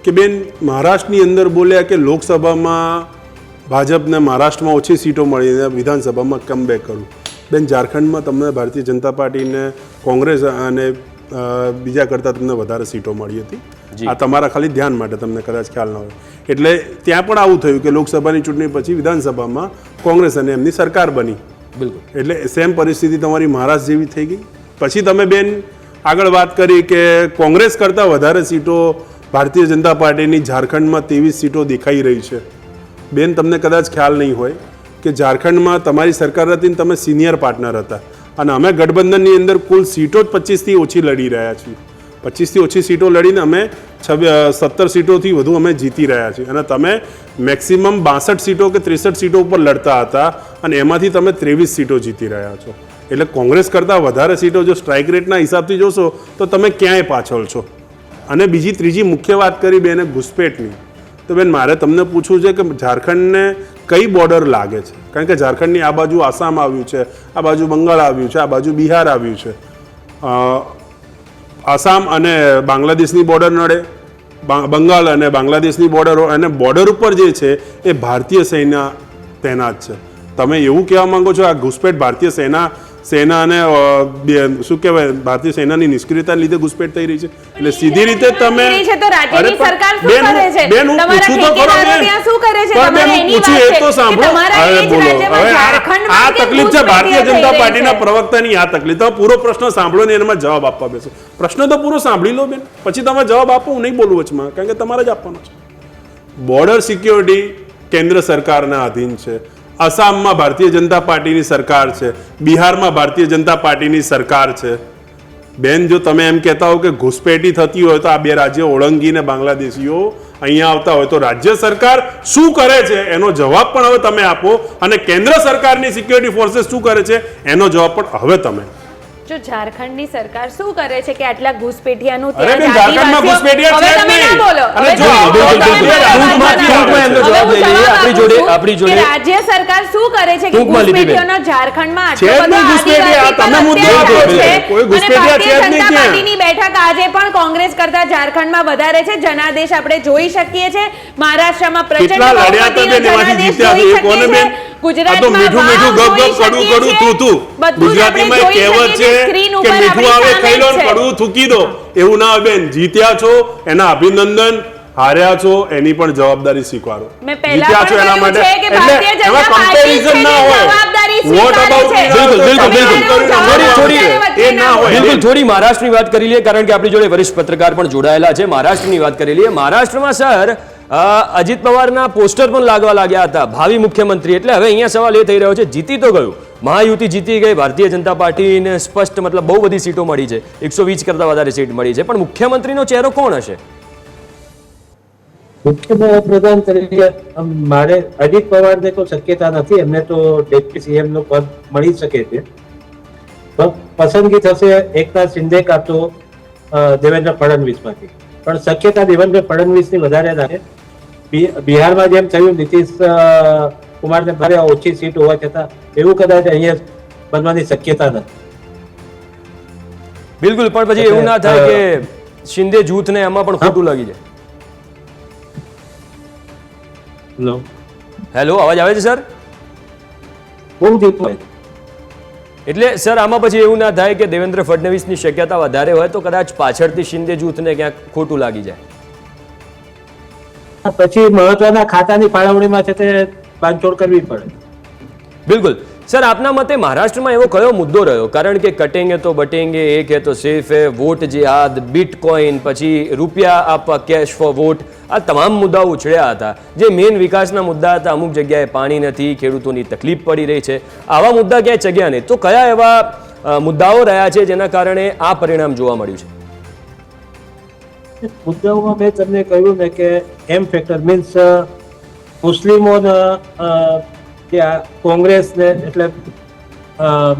કે બેન મહારાષ્ટ્રની અંદર બોલ્યા કે લોકસભામાં ભાજપને મહારાષ્ટ્રમાં ઓછી સીટો મળી, વિધાનસભામાં કમબેક કરું. બેન ઝારખંડમાં તમને ભારતીય જનતા પાર્ટીને કોંગ્રેસ અને બીજા કરતાં તમને વધારે સીટો મળી હતી. આ તમારા ખાલી ધ્યાન માટે, તમને કદાચ ખ્યાલ ન હોય. એટલે ત્યાં પણ આવું થયું કે લોકસભાની ચૂંટણી પછી વિધાનસભામાં કોંગ્રેસ અને એમની સરકાર બની. બિલકુલ. એટલે સેમ પરિસ્થિતિ તમારી મહારાષ્ટ્ર જેવી થઈ ગઈ. પછી તમે બેન આગળ વાત કરી કે કોંગ્રેસ કરતાં વધારે સીટો ભારતીય જનતા પાર્ટીની ઝારખંડમાં 23 સીટો દેખાઈ રહી છે. બેન તમને કદાચ ખ્યાલ નહીં હોય કે ઝારખંડમાં તમારી સરકાર હતી ને તમે સિનિયર પાર્ટનર હતા અને અમે ગઠબંધનની અંદર કુલ સીટો જ 25થી ઓછી લડી રહ્યા છીએ. 25થી ઓછી સીટો લડીને અમે 17 સીટોથી વધુ અમે જીતી રહ્યા છીએ અને તમે મેક્સિમમ 62 સીટો કે 63 સીટો ઉપર લડતા હતા અને એમાંથી તમે 23 સીટો જીતી રહ્યા છો. એટલે કોંગ્રેસ કરતાં વધારે સીટો જો સ્ટ્રાઇક રેટના હિસાબથી જોશો તો તમે ક્યાંય પાછળ છો. અને ત્રીજી મુખ્ય વાત કરી બેને ઘૂસપેટની, તો બેન મારે તમને પૂછવું છે કે ઝારખંડને કઈ બોર્ડર લાગે છે? કારણ કે ઝારખંડની આ બાજુ આસામ આવ્યું છે, આ બાજુ બંગાળ આવ્યું છે, આ બાજુ બિહાર આવ્યું છે. આસામ અને બાંગ્લાદેશની બોર્ડર નડે, બંગાળ અને બાંગ્લાદેશની બોર્ડરો, અને બોર્ડર ઉપર જે છે એ ભારતીય સૈન્ય તૈનાત છે. તમે એવું કહેવા માંગો છો આ ઘૂસપેટ ભારતીય સેના અને શું કહેવાય ભારતીય સેનાની નિષ્ક્રિયતાને લીધે ઘૂસપેટ થઈ રહી છે? એટલે સીધી રીતે તમે બેન હું પૂછું તો ખરો બેન હું પૂછું એ તો સાંભળો. અરે બોલો, હવે આ તકલીફ છે ભારતીય જનતા પાર્ટીના પ્રવક્તાની, આ તકલીફ. તમે પૂરો પ્રશ્ન સાંભળો ને એમાં જવાબ આપવા બેસો. પ્રશ્ન તો પૂરો સાંભળી લો બેન, પછી તમે જવાબ આપો. હું નહીં બોલું વચમાં, કારણ કે તમારે જ આપવાનો છે. બોર્ડર સિક્યોરિટી કેન્દ્ર સરકારના અધીન છે. આસામમાં ભારતીય જનતા પાર્ટીની સરકાર છે, બિહારમાં ભારતીય જનતા પાર્ટીની સરકાર છે. બેન જો તમે એમ કહેતા હો કે ઘૂસપેટી થતી હોય તો આ બે રાજ્યો ઓળંગીને બાંગ્લાદેશીઓ અહીંયા આવતા હોય તો રાજ્ય સરકાર શું કરે છે એનો જવાબ પણ હવે તમે આપો, અને કેન્દ્ર સરકારની સિક્યોરિટી ફોર્सेस શું કરે છે એનો જવાબ પણ હવે તમે. જો ઝારખંડની સરકાર શું કરે છે કે આટલા ઘૂસપેઠિયાનું ઝારખંડમાં ઘૂસપેઠિયા છે જ નહીં. આપણી જોડે રાજ્ય સરકાર શું કરે છે કે ઘૂસપેઠિયાનો ઝારખંડમાં આટલો બધો પાર્ટીની બેઠક આજે પણ કોંગ્રેસ કરતા ઝારખંડમાં વધારે છે. જનાદેશ આપણે જોઈ શકીએ છીએ, મહારાષ્ટ્રમાં પ્રચંડ બહુમતીનો જનાદેશ જોઈ શકીએ છીએ, ગુજરાતમાં ગુજરાતીમાં એક કહેવત છે કે મીઠું આવે ખાઈ લો ને કડવું થૂકી દો. એવું ના બેન, જીત્યા છો એના અભિનંદન, હાર્યા છો એની પણ જવાબદારી સ્વીકારો. જીત્યા છો એના માટે એટલે એમાં કમ્પેરિઝન ના હોય. વોટ અબાઉટ એ ના હોય. બિલકુલ થોડી મહારાષ્ટ્રની વાત કરી લઈએ, કારણ કે આપણી જોડે વરિષ્ઠ પત્રકાર પણ જોડાયેલા છે. મહારાષ્ટ્રની વાત કરી લઈએ. મહારાષ્ટ્રમાં સર અજીત પવારના પોસ્ટર પણ લાગવા લાગ્યા હતા, ભાવિ મુખ્યમંત્રી. એટલે હવે અહીંયા સવાલ એ થઈ રહ્યો છે, જીતી તો ગયું, મહાયુતિ જીતી ગઈ, ભારતીય જનતા પાર્ટીને સ્પષ્ટ મતલબ બહુ બધી સીટો મળી છે, 120 કરતા વધારે સીટ મળી છે, પણ મુખ્યમંત્રીનો ચહેરો કોણ હશે? મુખ્યપ્રધાન તરીકે મારે અજીત પવારને તો શક્યતા નથી, એમને તો ડેપ્યુટી સીએમ નું પદ મળી શકે છે. પસંદગી થશે એકનાથ શિંદે કાં તો દેવેન્દ્ર ફડણવીસ માંથી, પણ શક્યતા દેવેન્દ્ર ફડણવીસની વધારે રાખે. બિહારમાં જેમ થયું નીતિશ કુમારને ભારે ઓછી સીટ હોવા છતાં એવું કદાચ અહીંયા બનવાની શક્યતા નથી. બિલકુલ, પણ પછી એવું ના થાય કે શિંદે જૂથને એમાં પણ ખોટું લાગી જાય? હેલો, અવાજ આવે છે સર? એટલે સર આમાં પછી એવું ના થાય કે દેવેન્દ્ર ફડણવીસની શક્યતા વધારે હોય તો કદાચ પાછળથી શિંદે જૂથને ક્યાંક ખોટું લાગી જાય? પછી મહત્વના ખાતાની ફાળવણીમાં છે તે બાંધછોડ કરવી પડે. બિલકુલ સર, આપના મતે મહારાષ્ટ્રમાં એવો કયો મુદ્દો રહ્યો? કારણ કે કટેંગે તો બટેંગે, એક હે તો સેફ હે, વોટ જેહાદ, બિટકોઇન, પછી રૂપિયા આપવા, કેશ ફોર વોટ, આ તમામ મુદ્દાઓ ઉછળ્યા હતા જે મેઇન વિકાસના મુદ્દા હતા. અમુક જગ્યાએ પાણી નથી, ખેડૂતોની તકલીફ પડી રહી છે, આવા મુદ્દા ક્યાંય ચગ્યા નહીં. તો કયા એવા મુદ્દાઓ રહ્યા છે જેના કારણે આ પરિણામ જોવા મળ્યું છે? મુદ્દાઓમાં મેં તમને કહ્યું ને કે એમ ફેક્ટર મીન્સ મુસ્લિમોના જે કોંગ્રેસને એટલે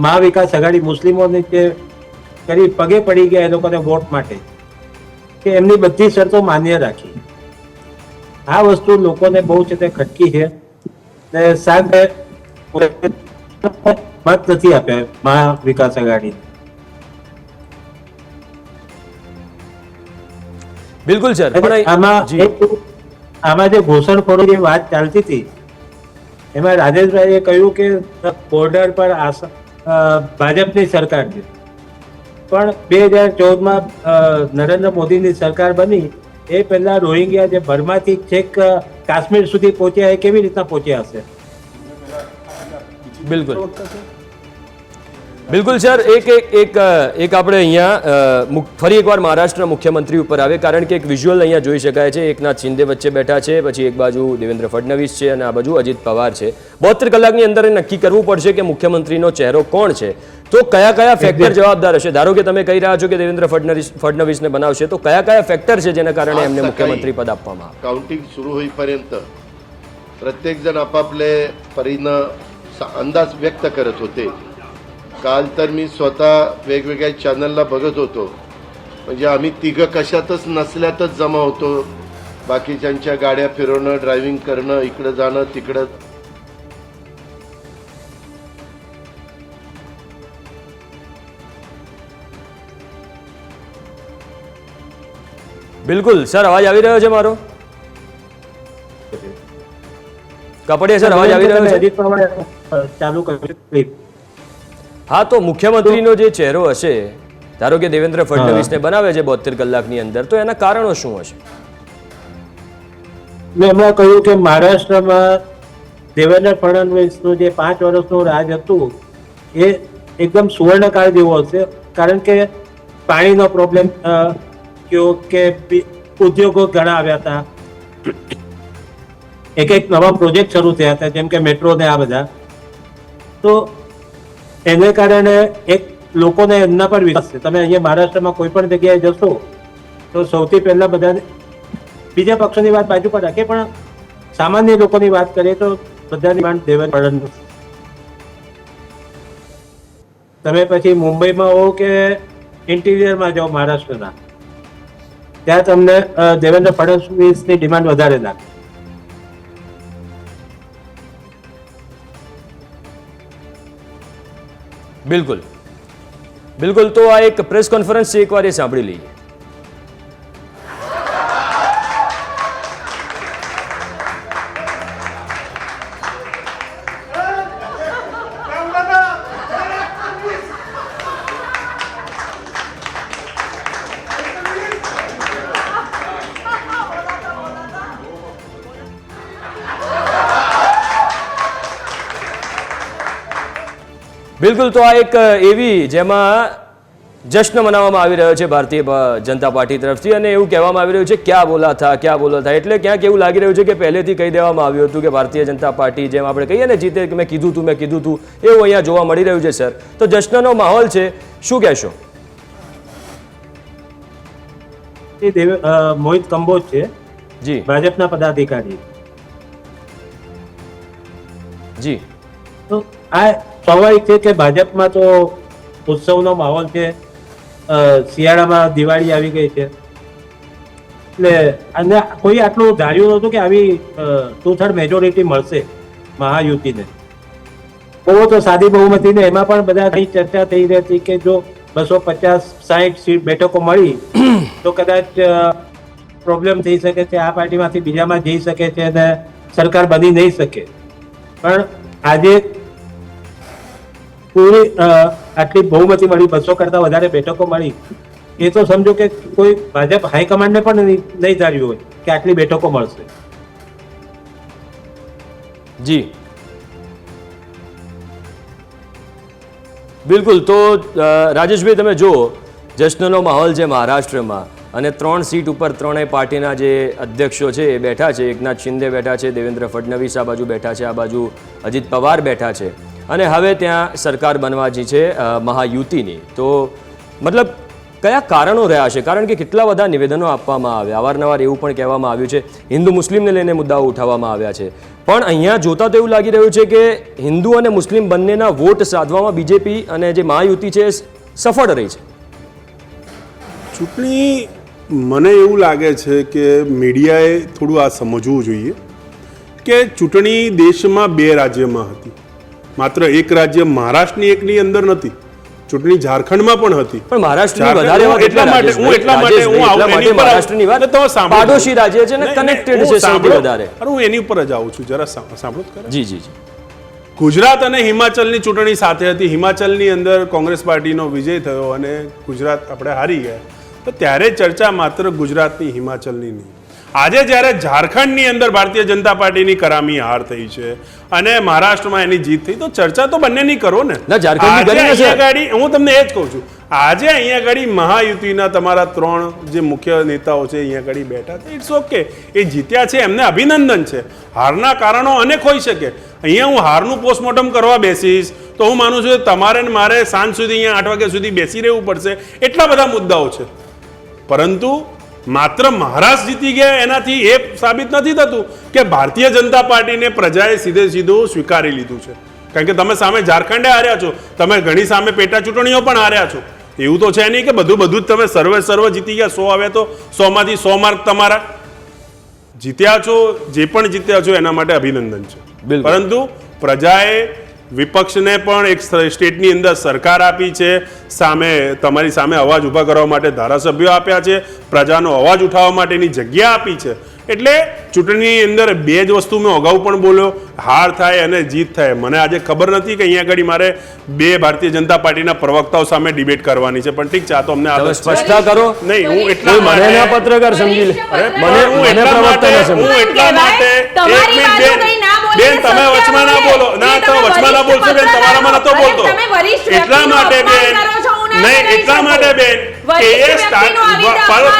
મહાવિકાસ આઘાડી મુસ્લિમોને જે કરી પગે પડી ગયા એ લોકોને વોટ માટે કે એમની બધી શરતો માન્ય રાખી. આ વસ્તુ લોકોને બહુ છે તે ખટકી છે ને સામે મત નથી આપ્યા મહાવિકાસ આઘાડી. બિલકુલ સર, આમાં જે ઘૂસણખોરોની વાત ચાલતી હતી એમાં રાજેશભાઈએ કહ્યું કે બોર્ડર પર ભાજપની સરકાર છે, પણ 2014માં નરેન્દ્ર મોદીની સરકાર બની એ પહેલા રોહિંગ્યા જે બર્માથી છેક કાશ્મીર સુધી પહોંચ્યા એ કેવી રીતના પહોંચ્યા હશે? બિલકુલ બિલકુલ સર, એક આપણે અહીંયા ફરી એકવાર મહારાષ્ટ્રના મુખ્યમંત્રી ઉપર આવે, કારણ કે એક વિઝ્યુઅલ અહીંયા જોઈ શકાય છે. એકનાથ શિંદે વચ્ચે બેઠા છે, પછી એક બાજુ દેવેન્દ્ર ફડણવીસ છે અને આ બાજુ અજીત પવાર છે. 72 કલાકની અંદર નક્કી કરવું પડશે કે મુખ્યમંત્રીનો ચહેરો કોણ છે. તો કયા કયા ફેક્ટર જવાબદાર હશે? ધારો કે તમે કહી રહ્યા છો કે દેવેન્દ્ર ફડણવીસને બનાવશે, તો કયા કયા ફેક્ટર છે જેના કારણે એમને मुख्यमंत्री पद આપવામાં આવે? काउंटिंग सुरू होईपर्यंत प्रत्येक जण आपापले परीनं अंदाज व्यक्त करत होते. काल तर मी स्वतः वेगवेगळ्या चॅनलला बघत होतो म्हणजे आम्ही तिघं कशातच नसल्यातच जमा होतो. बाकीच्यांच्या गाड्या फिरवणं, ड्रायव्हिंग करणं, इकडं जाणं तिकडं. બિલકુલ સર, અવાજ આવી રહ્યો છે મારો? કપડિયા સર, અવાજ આવી રહ્યો છે? ચાલુ કર્યું. હા, તો મુખ્યમંત્રીનો જે ચહેરો હશે, ધારો કે દેવેન્દ્ર ફડણવીસને બનાવે છે 72 કલાકની અંદર, તો એના કારણો શું હશે? મેં હમણાં કહ્યું કે મહારાષ્ટ્રમાં દેવેન્દ્ર ફડણવીસનું જે 5 વર્ષનું રાજ હતું એ એકદમ સુવર્ણકાળ જેવો હશે. કારણ કે પાણીનો પ્રોબ્લેમ કે ઉદ્યોગો ઘણા આવ્યા હતા, એક નવા પ્રોજેક્ટ શરૂ થયા હતા, જેમ કે મેટ્રો ને આ બધા. તો એને કારણે એક લોકોને એમના પર વિશ્વાસ છે. તમે અહીંયા મહારાષ્ટ્રમાં કોઈ પણ જગ્યાએ જશો તો સૌથી પહેલા બધા બીજા પક્ષોની વાત બાજુ પર રાખે, પણ સામાન્ય લોકોની વાત કરીએ તો બધાની માંડ દેવેન્દ્ર ફડણવીસ. તમે પછી મુંબઈમાં હો કે ઇન્ટિરિયરમાં જાઓ મહારાષ્ટ્રના, ત્યાં તમને દેવેન્દ્ર ફડણવીસની ડિમાન્ડ વધારે લાગે. બિલકુલ બિલકુલ. તો આ એક પ્રેસ કોન્ફરન્સ છે, એકવાર એ સાંભળી લઈએ. બિલકુલ. તો આ એક એવી જેમાં જશ્ન મનાવવામાં આવી રહ્યો છે ભારતીય જનતા પાર્ટી તરફથી, અને એવું કહેવામાં આવી રહ્યું છે ક્યાં બોલા થા. એટલે ક્યાંક એવું લાગી રહ્યું છે કે પહેલેથી કહી દેવામાં આવ્યું હતું કે ભારતીય જનતા પાર્ટી, જેમ આપણે કહીએ ને જીતે કે મેં કીધું તું એવું અહીંયા જોવા મળી રહ્યું છે સર. તો જશ્નનો માહોલ છે, શું કહેશો? મોહિત કંબોજ છે જી, ભાજપના પદાધિકારી. જી, તો આ સ્વાભાવિક છે કે ભાજપમાં તો ઉત્સવનો માહોલ છે. શિયાળામાં દિવાળી આવી ગઈ છે, એટલે અને કોઈ આટલું ધાર્યું નહોતું કે આવી 2/3 મેજોરિટી મળશે મહાયુતિને. બહુ તો સાદી બહુમતી ને એમાં પણ બધા કઈ ચર્ચા થઈ રહી હતી કે જો 250-60 સીટ બેઠકો મળી તો કદાચ પ્રોબ્લેમ થઈ શકે છે, આ પાર્ટીમાંથી બીજામાં જઈ શકે છે અને સરકાર બની નહીં શકે. પણ આજે પૂરી આટલી બહુમતી મળી, 200 કરતા વધારે બેઠકો મળી, એ તો સમજો કે કોઈ ભાજપ હાઈકમાન્ડને પણ નહીં ધાર્યું હોય કે આટલી બેઠકો મળશે. જી બિલકુલ. તો રાજેશભાઈ, તમે જુઓ જશ્નનો માહોલ છે મહારાષ્ટ્રમાં, અને 3 સીટ ઉપર ત્રણેય પાર્ટીના જે અધ્યક્ષો છે એ બેઠા છે. એકનાથ શિંદે બેઠા છે, દેવેન્દ્ર ફડણવીસ આ બાજુ બેઠા છે, આ બાજુ અજીત પવાર બેઠા છે, અને હવે ત્યાં સરકાર બનવાની છે મહાયુતિની. તો મતલબ કયા કારણો રહ્યા છે? કારણ કે કેટલા બધા નિવેદનો આપવામાં આવ્યા, અવારનવાર એવું પણ કહેવામાં આવ્યું છે, હિન્દુ મુસ્લિમને લઈને મુદ્દાઓ ઉઠાવવામાં આવ્યા છે, પણ અહીંયા જોતા તો એવું લાગી રહ્યું છે કે હિન્દુ અને મુસ્લિમ બંનેના વોટ સાધવામાં બીજેપી અને જે મહાયુતિ છે સફળ રહી છે. ચૂંટણી, મને એવું લાગે છે કે મીડિયાએ થોડું આ સમજવું જોઈએ કે ચૂંટણી દેશમાં 2 રાજ્યમાં હતી, માત્ર એક રાજ્ય મહારાષ્ટ્રની એકની અંદર નથી. ચૂંટણી ઝારખંડમાં પણ હતી, પણ મહારાષ્ટ્રની વધારે પાડોશી રાજ્ય છે ને, કનેક્ટેડ છે સૌથી વધારે. હું એની ઉપર જ આવું છું, જરા સાંભળો. જી જી જી. ગુજરાત અને હિમાચલની ચૂંટણી સાથે હતી. હિમાચલની અંદર કોંગ્રેસ પાર્ટીનો વિજય થયો અને ગુજરાત આપણે હારી ગયા, તો ત્યારે ચર્ચા માત્ર ગુજરાતની, હિમાચલની નહીં. આજે જ્યારે ઝારખંડની અંદર ભારતીય જનતા પાર્ટીની કરામી હાર થઈ છે અને મહારાષ્ટ્રમાં એની જીત થઈ, તો ચર્ચા તો બંનેની કરો ને. હું તમને એ જ કહું છું, આજે અહીંયા આગળ મહાયુતિના તમારા 3 જે મુખ્ય નેતાઓ છે અહીંયા આગળ બેઠા છે. ઇટ્સ ઓકે, એ જીત્યા છે, એમને અભિનંદન છે. હારના કારણો અનેક હોઈ શકે. અહીંયા હું હારનું પોસ્ટમોર્ટમ કરવા બેસીશ તો હું માનું છું કે તમારે ને મારે સાંજ સુધી અહીંયા 8 વાગ્યા સુધી બેસી રહેવું પડશે. એટલા બધા મુદ્દાઓ છે, પરંતુ માત્ર મહારાષ્ટ્ર જીતી ગયા એનાથી એ સાબિત નથી થતું કે ભારતીય જનતા પાર્ટીને પ્રજાએ સીધું સ્વીકારી લીધું છે. કારણ કે તમે સામે ઝારખંડે હાર્યા છો, તમે ઘણી સામે પેટા ચૂંટણીઓ પણ હાર્યા છો, એવું તો છે નહીં કે બધું જ તમે સર્વ જીતી ગયા, 100 આવે તો 100માંથી 100 માર્ક તમારા. જીત્યા છો, જે પણ જીત્યા છો એના માટે અભિનંદન છે. બિલકુલ. પરંતુ પ્રજાએ વિપક્ષને પણ એક સ્ટેટની અંદર સરકાર આપી છે, સામે તમારી સામે અવાજ ઊભા કરવા માટે ધારાસભ્યો આપ્યા છે, પ્રજાનો અવાજ ઉઠાવવા માટેની જગ્યા આપી છે. એટલે ચૂંટણીની અંદર બે જ વસ્તુ મેં અગાઉ પણ બોલ્યો, હાર થાય અને જીત થાય. મને આજે ખબર નથી કે અહીંયા આગળ મારે બે ભારતીય જનતા પાર્ટીના પ્રવક્તાઓ સામે ડિબેટ કરવાની છે, પણ ઠીક છે, આ તો અમને તમે સ્પષ્ટતા કરો. નહીં, હું એટલા મને ના પત્રકાર સમજી લે, મને પ્રવક્તા ના સમજી. હું એટલા માટે એક મિનિટ બેન તમે વચમાં ના બોલો. ના તો વચમાં ના બોલશો બેન, તમારામાં નતો બોલતો. એટલા માટે બેન, નહીં એટલા માટે બેન કે એ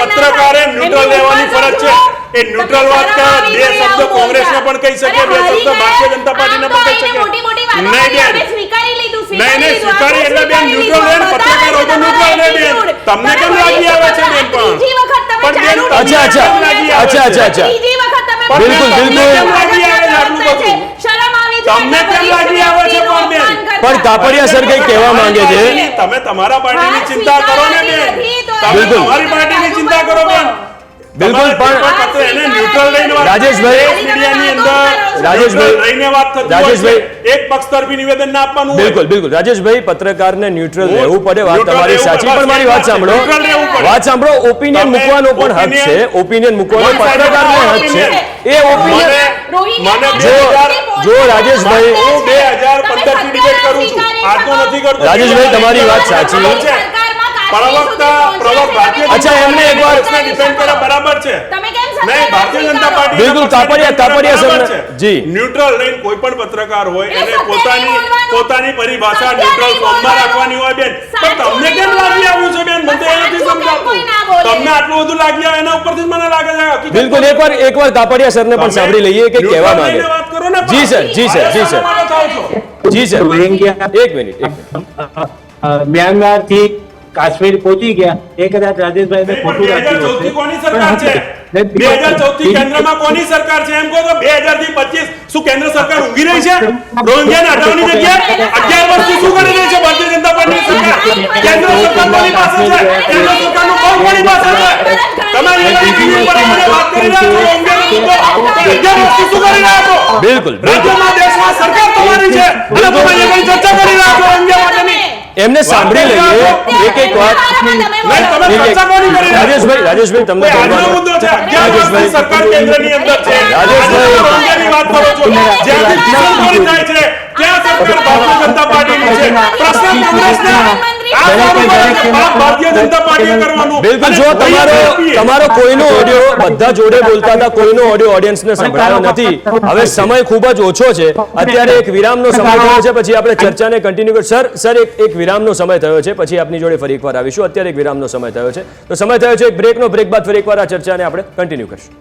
પત્રકારે ન્યુટ્રલ રહેવાની ફરજ છે. એ ન્યુટ્રલ વાત કે બે શબ્દ કોંગ્રેસને પણ કહી શકે, બે શબ્દ ભારતીય જનતા પાર્ટીને પણ કહી શકે. નહીં બેન, નહીં સ્વીકારી એટલે બેન ન્યુટ્રલ રહે, પત્રકાર હોય તો ન્યુટ્રલ રહે બેન. તમને કેમ લાગી આવે છે બેન? પણ બેન અચ્છા. બિલકુલ. તમને કેમ લાગી આવે છે પણ બેન? પણ કાપડિયા સર કંઈક કહેવા માંગે છે. તમે તમારા પાર્ટીની ચિંતા કરો ને બેન, તમે તમારી પાર્ટીની ચિંતા કરો બેન. બિલકુલ. પણ એને ન્યુટ્રલ રહીને વાત, રાજેશભાઈ, મીડિયાની અંદર રાજેશભાઈ, રહીને વાત થતી હોય છે. રાજેશભાઈ, એક પક્ષ તરફી નિવેદન ના આપવાનું હોય. બિલકુલ. રાજેશભાઈ, પત્રકારને ન્યુટ્રલ રહેવું પડે, વાત તમારી સાચી, પણ મારી વાત સાંભળો. ઓપિનિયન મૂકવાનો પણ હક છે, ઓપિનિયન મૂકવાનો પત્રકારનો હક છે. એ ઓપિનિયન જો રાજેશભાઈ, હું 2015 થી ડિબેટ કરું છું, આજ તો નથી કરતો. રાજેશભાઈ, તમારી વાત સાચી. અચ્છા, એમને એકવાર ડિપેન્ડ કરે, બરાબર છે. નહીં, ભારતીય જનતા પાર્ટી બિલકુલ કાપડિયા સર જી ન્યુટ્રલ લઈને કોઈ પણ પત્રકાર હોય એને પોતાની પરિભાષા ન્યુટ્રલ ફોર્મમાં રાખવાની હોય બેન. પણ તમને કેમ લાગી આવ્યું છે બેન? મને તો એ નથી સમજાતું. તમને આટલું બધું લાગી આવે એના ઉપરથી જ મને લાગે છે. બિલકુલ. એકવાર કાપડિયા સરને પણ સાંભળી લઈએ કે કહેવા માંગે. જી સર. એક મિનિટ. મ્યાનમાર થી કાશ્મીર પહોંચી ગયા એ કદાચ રાજેશભાઈ ખોટું રાખ્યું હશે. કોની સરકાર છે? 2014 થી કેન્દ્રમાં કોની સરકાર છે? એમ કહો તો 2000 થી 25 શું કેન્દ્ર સરકાર ઊંઘી રહી છે? રોહિંગ્યાને હટાવવાની જગ્યાએ 11 વર્ષથી શું કરી રહી છે ભારતીય જનતા પાર્ટીની સરકાર? કેન્દ્ર સરકાર કોની પાસે છે? કેન્દ્ર સરકારનું કોણ કોની પાસે છે? તમે ટીવી પર આવીને વાત કરી રહ્યા છો રોહિંગ્યાનો મુદ્દો. 11 વર્ષથી શું કરી રહ્યા છો? બિલકુલ. રાજ્યમાં દેશમાં સરકાર તમારી છે અને તમે એ કઈ ચર્ચા કરી રહ્યા છો રોહિંગ્યા માટેની? એમને સાંભળી લઈએ એક વાત. રાજેશભાઈ તમને મુદ્દો છે. 11 વર્ષથી સરકાર કેન્દ્રની અંદર છે. રાજેશભાઈ વાત કરો છો, જ્યાંથી ઘૂસણખોરી થાય છે ત્યાં સરકાર ભારતીય જનતા પાર્ટીની છે. પ્રશ્ન કોંગ્રેસના ભારતીય જનતા પાર્ટીએ કરવાનું. બિલકુલ. જો તમારો કોઈનો ઓડિયો બધા જોડે બોલતા હતા, કોઈનો ઓડિયો ઓડિયન્સને સંભળાયો નથી. હવે સમય ખૂબ જ ઓછો છે, અત્યારે એક વિરામનો સમય થયો છે, પછી આપણે ચર્ચાને કન્ટિન્યુ કરીશું. સર એક વિરામનો સમય થયો છે, પછી આપની જોડે ફરી એકવાર આવીશું. અત્યારે એક વિરામનો સમય થયો છે, તો સમય થયો છે એક બ્રેકનો. બ્રેક બાદ ફરી એકવાર આ ચર્ચાને આપણે કન્ટિન્યુ કરીશું.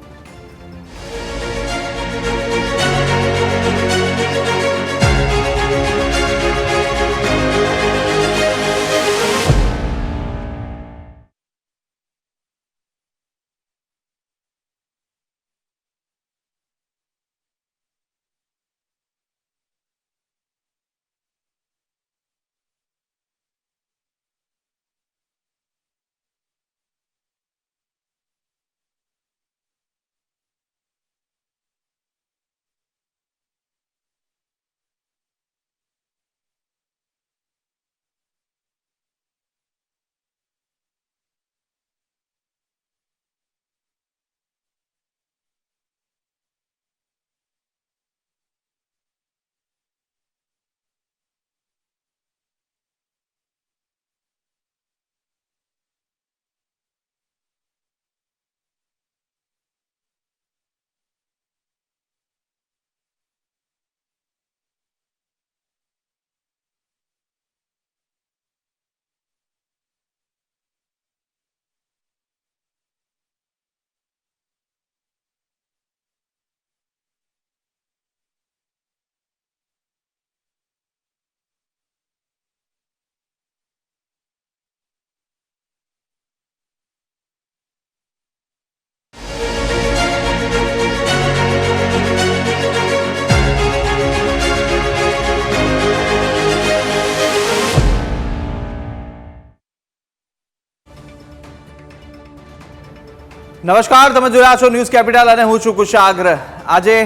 નમસ્કાર, તમે જોઈ રહ્યા છો ન્યૂઝ કેપિટલ અને હું છું કુશાગ્ર। આજે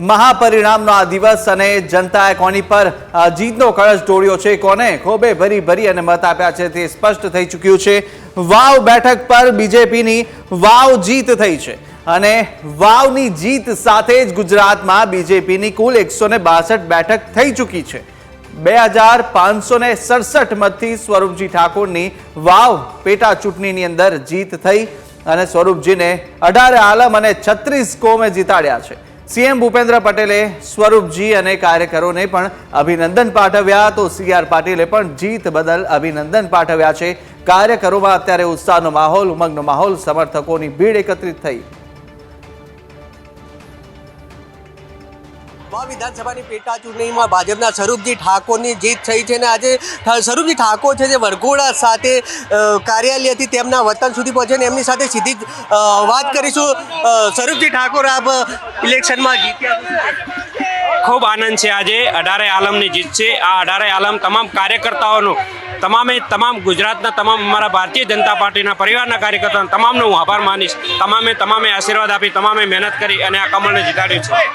મહાપરિણામનો આ દિવસ અને જનતાએ કોની પર જીતનો કળશ ઢોળ્યો છે, કોને ખોબે ભરી ભરી અને મત આપ્યા છે તે સ્પષ્ટ થઈ ચૂક્યું છે। વાવ બેઠક પર બીજેપીની વાવ જીત થઈ છે અને વાવની જીત સાથે જ ગુજરાતમાં બીજેપીની કુલ 162 બેઠક થઈ ચૂકી છે। 2567 મતથી સ્વરૂપજી ઠાકોરની વાવ પેટા ચૂંટણીની અંદર જીત થઈ અને સ્વરૂપજીને 18 આલમ અને 36 કોમે જીતાડ્યા છે। સીએમ ભૂપેન્દ્ર પટેલે સ્વરૂપજી અને કાર્યકરોને પણ અભિનંદન પાઠવ્યા, તો CR પાટીલે પણ જીત બદલ અભિનંદન પાઠવ્યા છે। કાર્યકરોમાં અત્યારે ઉત્સાહનો માહોલ, ઉમંગનો માહોલ, સમર્થકોની ભીડ એકત્રિત થઈ। વિધાનસભાની પેટા ચૂંટણીમાં ભાજપના સ્વરૂપજી ઠાકોરની જીત થઈ છે અને આજે સ્વરૂપજી ઠાકોર છે જે વરઘોડા સાથે કાર્યાલયથી તેમના વતન સુધી પહોંચે ને એમની સાથે સીધી જ વાત કરીશું। સ્વરૂપજી ઠાકોર, આપ ઇલેક્શનમાં જીત્યા, ખૂબ આનંદ છે। આજે 18 આલમની જીત છે। આ 18 આલમ તમામ કાર્યકર્તાઓનું, તમામ ગુજરાતના તમામ અમારા ભારતીય જનતા પાર્ટીના પરિવારના કાર્યકર્તાઓ તમામનો હું આભાર માનીશ। તમામે આશીર્વાદ આપી, તમામે મહેનત કરી અને આ કમળને જીતાડ્યું છે।